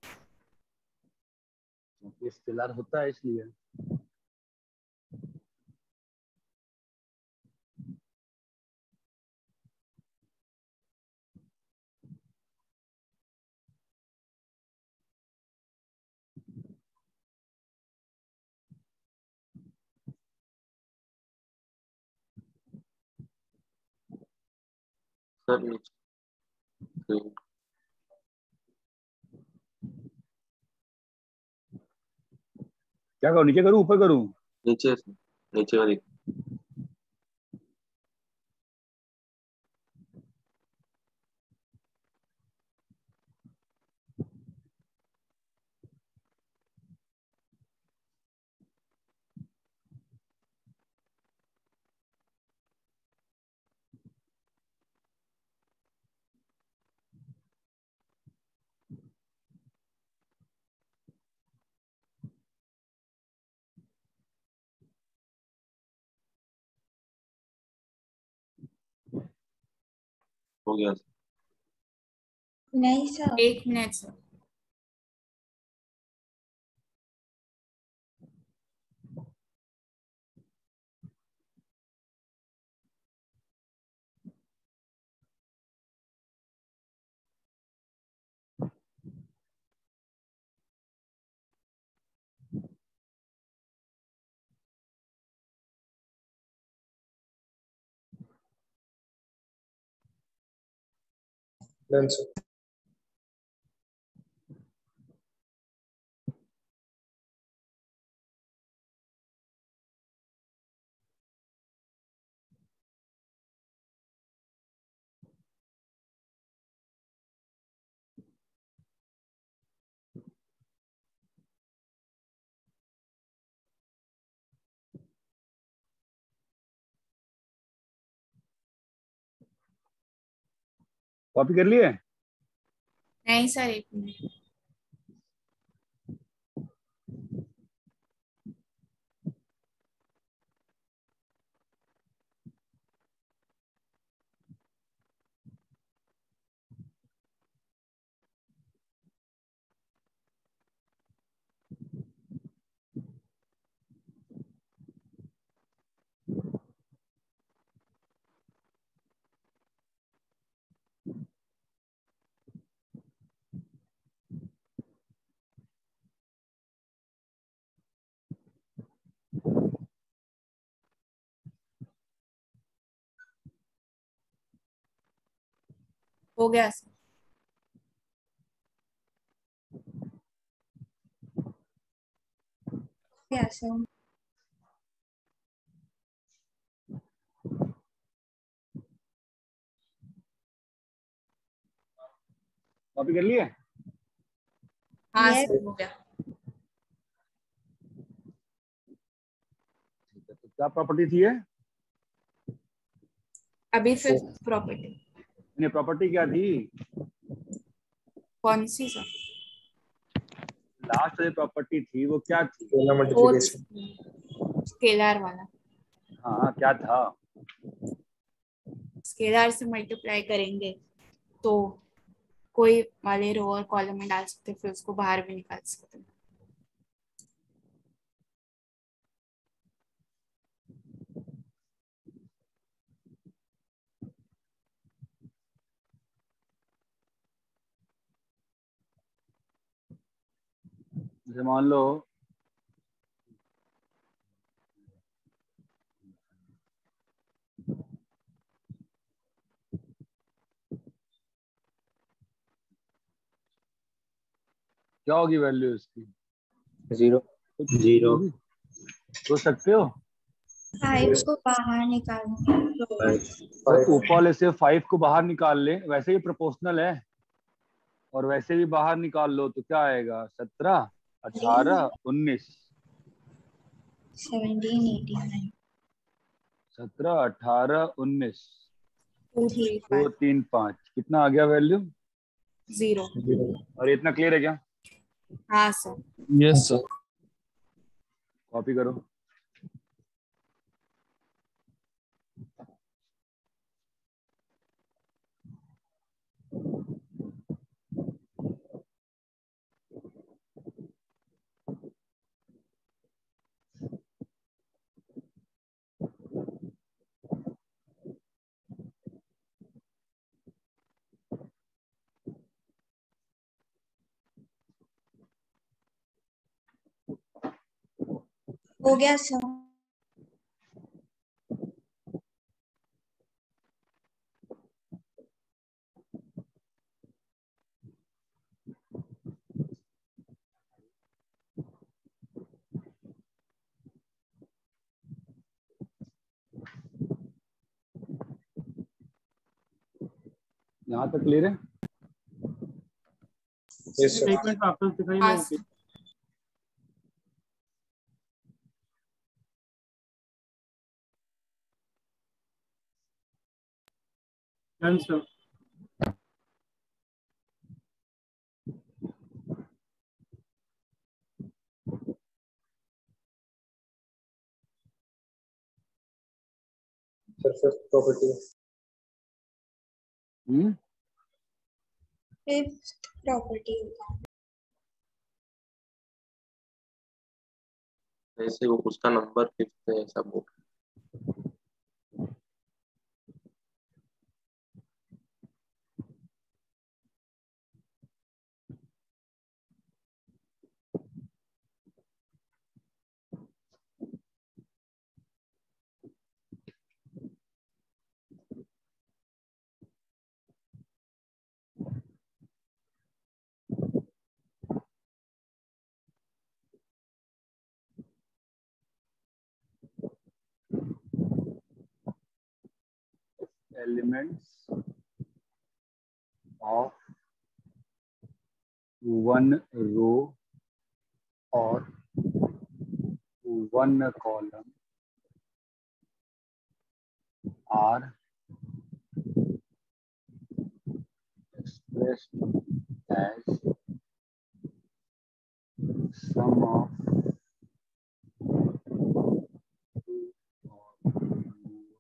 ये स्केलर होता है इसलिए। सर नीचे क्या करूँ, नीचे करूँ ऊपर करूँ? नीचे नीचे वाली। हो गया सर। नहीं sir. 1 minute sir. Done, sir. Copy कर लिए? नहीं सर, 1 मिनट। हो गया सर। क्या सर? कॉपी कर लिए? हाँ Yes. सर, हो गया। तो क्या प्रॉपर्टी थी ये? अभी 5th प्रॉपर्टी। नहीं, प्रॉपर्टी क्या थी? कौन सी सर? लास्ट जो प्रॉपर्टी थी वो क्या थी? Scalar multiplication. स्केलर वाला। हाँ, क्या था? स्केलर से मल्टीप्लाई करेंगे तो कोई वाले रो और कॉलम में डाल सकते, फिर उसको बाहर भी निकाल सकते। जैसे मान लो क्या होगी वैल्यू इसकी? 0 0 सोच सकते हो? 5 को बाहर निकालना। तो ऊपर वाले से 5 को बाहर निकाल ले, वैसे ही प्रोपोर्शनल है, और वैसे भी बाहर निकाल लो तो क्या आएगा? 17, 18, 19। 17, 18, 17, 18, 19। 2, 3, 2, 5, 3, 5 कितना आ गया वैल्यू? 0। और इतना क्लियर है क्या? हाँ सर। Yes sir. कॉपी करो। हो गया सर। यहाँ तक क्लियर है? Yes sir. स्टेटमेंट वापस दिखाइए हाँ ना। Sir. Done sir. Sir fifth property. Fifth property होगा। ऐसे वो उसका नंबर 5th है ऐसा बोल। Elements of one row or one column are expressed as sum of two or more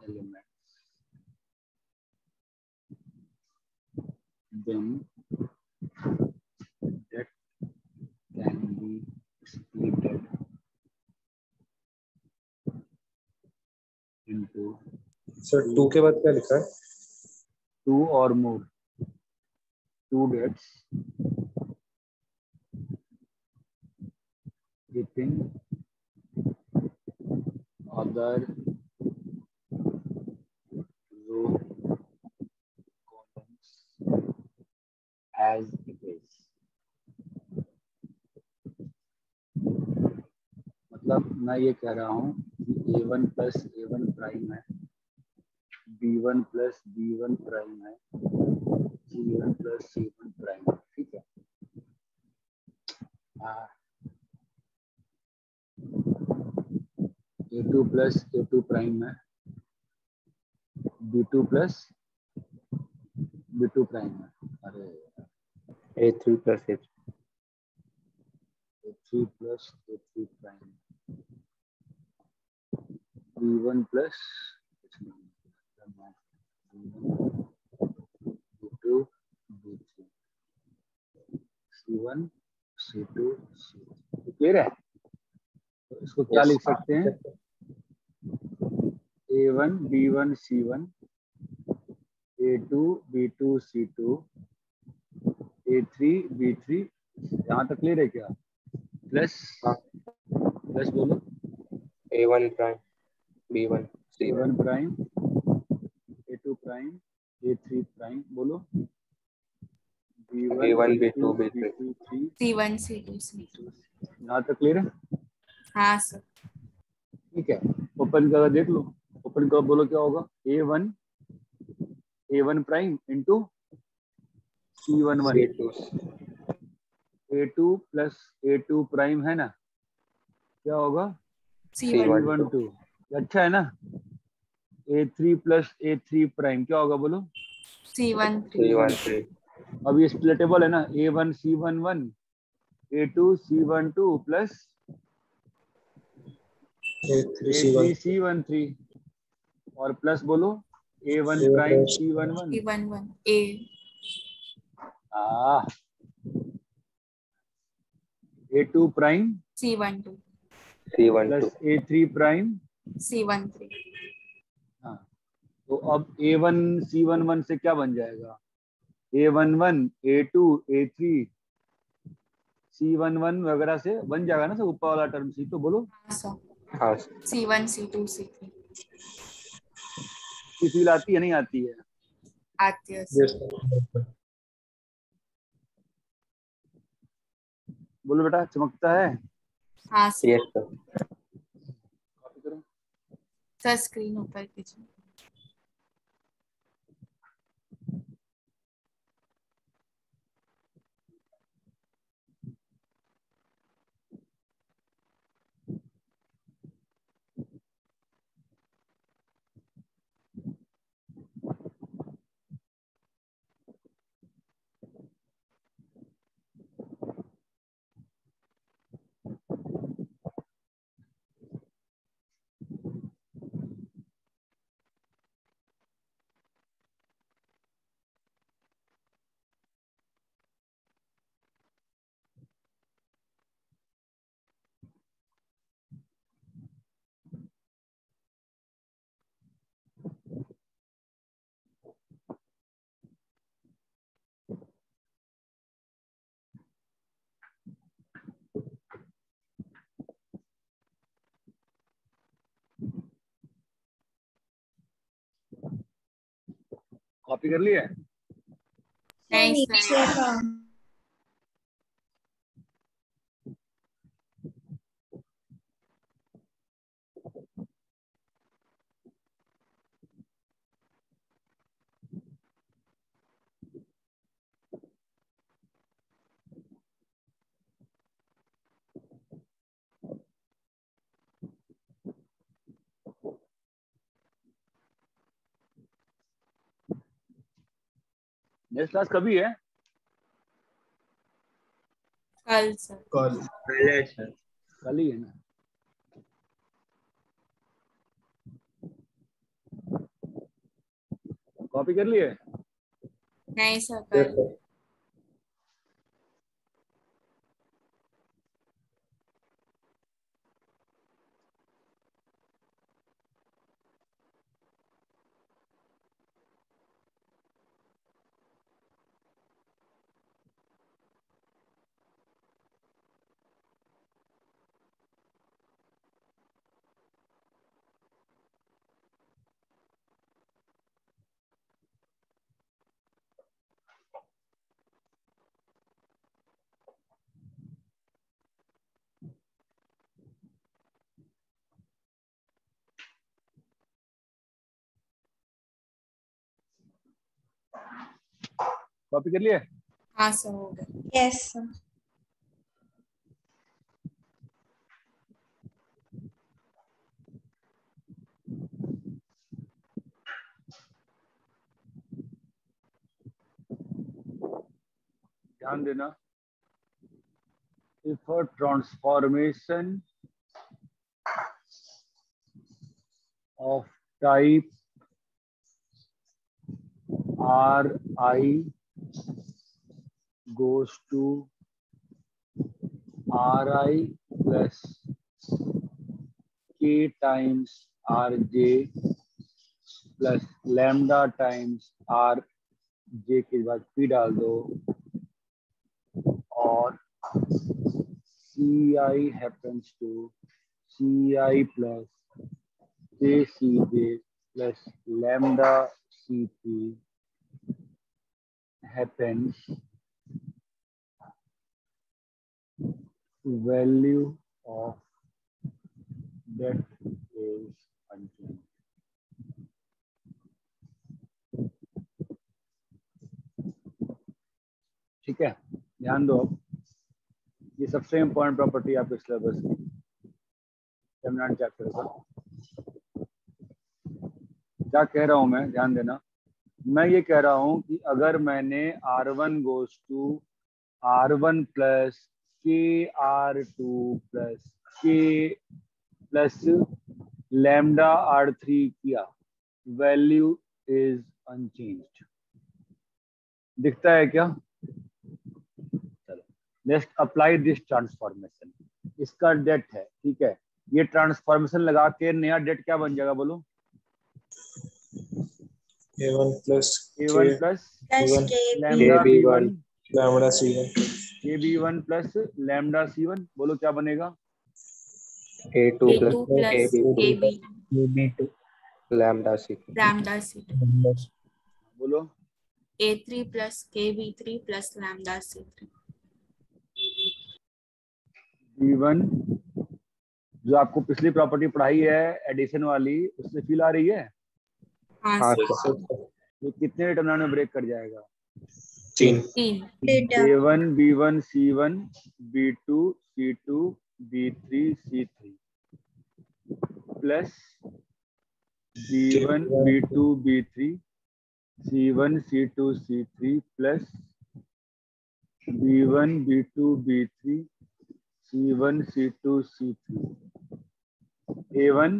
elements. Then that can be splitted into sir 2 के बाद क्या लिखा है? two or more. Two dates keeping other row columns as it is. मतलब मैं ये कह रहा हूँ कि A1 प्लस A1 प्राइम है, B1 प्लस B1 प्राइम है, C1 प्लस C1 प्राइम है, ठीक है। A2 प्लस A2 प्राइम है, B2 प्लस B2 प्राइम है, अरे A3 plus A3 A3 plus A3 prime, B1 plus B2 B3, C1 C2 C3, clear है? तो इसको क्या लिख सकते हैं? A1 B1 C1, A2 B2 C2, A3 B3, यहाँ तक क्लियर है क्या? प्लस प्लस बोलो। A1 prime B1 C1 A1 prime, A2 prime, A3 prime, बोलो। B1 B2 B3 C1 C2 C2। यहाँ तक क्लियर है? हाँ सर। ठीक है, ओपन कर देख लो। ओपन कर बोलो क्या होगा? A1 prime into C11, A2 plus A2 prime है ना, क्या होगा? C12, अच्छा है ना। A3 प्लस A3 प्राइम क्या होगा बोलो? C13। अब ये स्प्लिटेबल है ना, A1 C11, A2 C12 plus A3 C13, और प्लस बोलो A1 prime C11 A। A2 prime C12 plus A3 prime C13। हाँ, तो अब A1 C11 से क्या बन जाएगा? A11 A2 A3 C11 वगैरह से बन जाएगा ना सब ऊपर वाला टर्म सी, तो बोलो। हाँ सर, हाँ C1 C2 C3 सी फील आती है नहीं आती है? आती है सर। Yes, sir. बोलो बेटा, चमकता है? हाँ सर। Yes sir. कॉपी करो। सर स्क्रीन ऊपर कीजिए। कॉपी कर लिया? नहीं नीचे सर, का नेक्स्ट क्लास कभी है? कल सर। कल पहले सर। कल ही है ना? कॉपी कर लिए? नहीं सर, Yes, कल। sir. कॉपी कर लिए? हाँ सर, हो गया। Yes sir. ध्यान देना, if a transformation of type Ri goes to Ri plus k times Rj plus lambda times Rj के बाद p डाल दो और Ci happens to Ci plus kCj plus lambda Cp happens, value of that is unchanged. ठीक है, ध्यान दो। ये सबसे इम्पोर्टेंट प्रॉपर्टी आपके सिलेबस की डिटरमिनेंट चैप्टर का। क्या कह रहा हूं मैं, ध्यान देना। मैं ये कह रहा हूं कि अगर मैंने R1 goes to R1 plus KR2 plus K plus lambda R3 किया, वैल्यू इज अनचेंज्ड। दिखता है क्या? चलो, लेट्स अप्लाई दिस ट्रांसफॉर्मेशन। इसका डेट है, ठीक है। ये ट्रांसफॉर्मेशन लगा के नया डेट क्या बन जाएगा बोलो? A1 plus A1 plus plus lambda B1 lambda C1 AB1 plus lambda C1, बोलो क्या बनेगा? A2 A2 plus plus AB2 AB2 lambda C2 lambda C2, बोलो A3 plus KB3 plus lambda C3। B1 जो आपको पिछली प्रॉपर्टी पढ़ाई है addition वाली, उससे फील आ रही है? हाँ हाँ सर। सर तो कितने डिटरमिनेंट में ब्रेक कर जाएगा? 3 A1 B1 C1 B2 C2 B3 C3 plus B1 B2 B3 C1 C2 C3 plus B1 B2 B3 C1 C2 C3 A1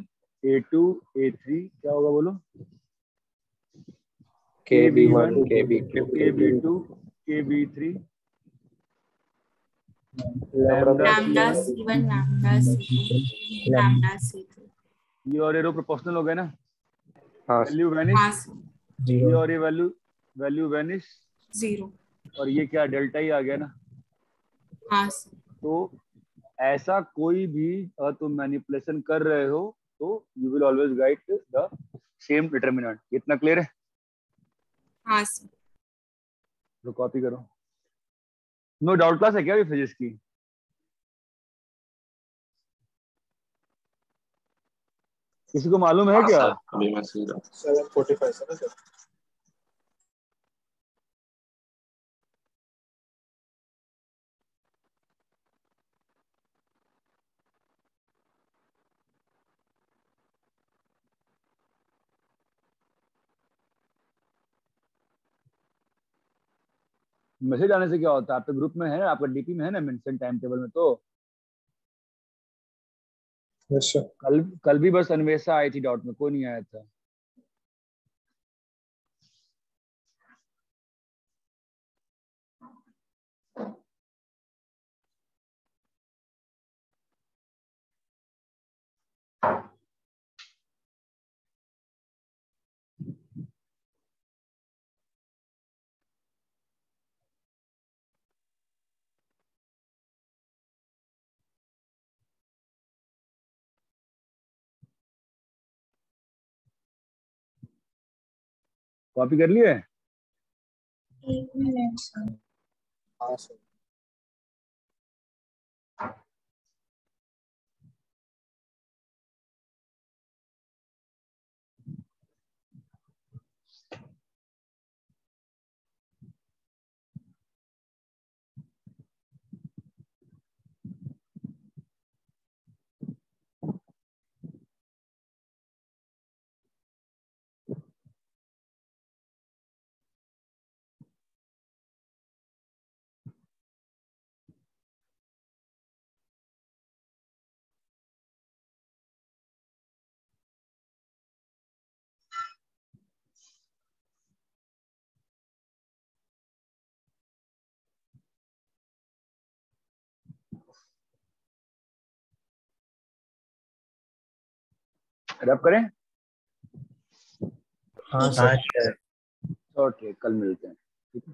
A2 A3 क्या होगा बोलो? KB1 KB2 KB2 KB3 lambda C1 lambda C2 lambda C3। ये और arrow proportional हो गए ना? हाँ value हाँ वैनिश, सर। ये और ये वैल्यू वैनिश, 0। और ये क्या डेल्टा ही आ गया ना? हाँ सर। तो ऐसा कोई भी अगर तुम मैनिपुलेशन कर रहे हो तो you will always get the same determinant. इतना क्लियर है? हाँ सर। तो कॉपी करो। नो डाउट क्लास है क्या ये फिजिक्स की? किसी को मालूम है क्या? अभी मैं सीधा 7:45 है ना सर? मैसेज आने से क्या होता है? आपके ग्रुप में है, आपका डीपी में है ना मेंशन टाइम टेबल में? तो यस सर। कल भी बस अन्वेषा आई थी डाउट में, कोई नहीं आया था। कॉपी कर लिए? 1 मिनट सर। हाँ सर। रब करें? हाँ सर। ओके, कल मिलते हैं। ठीक है।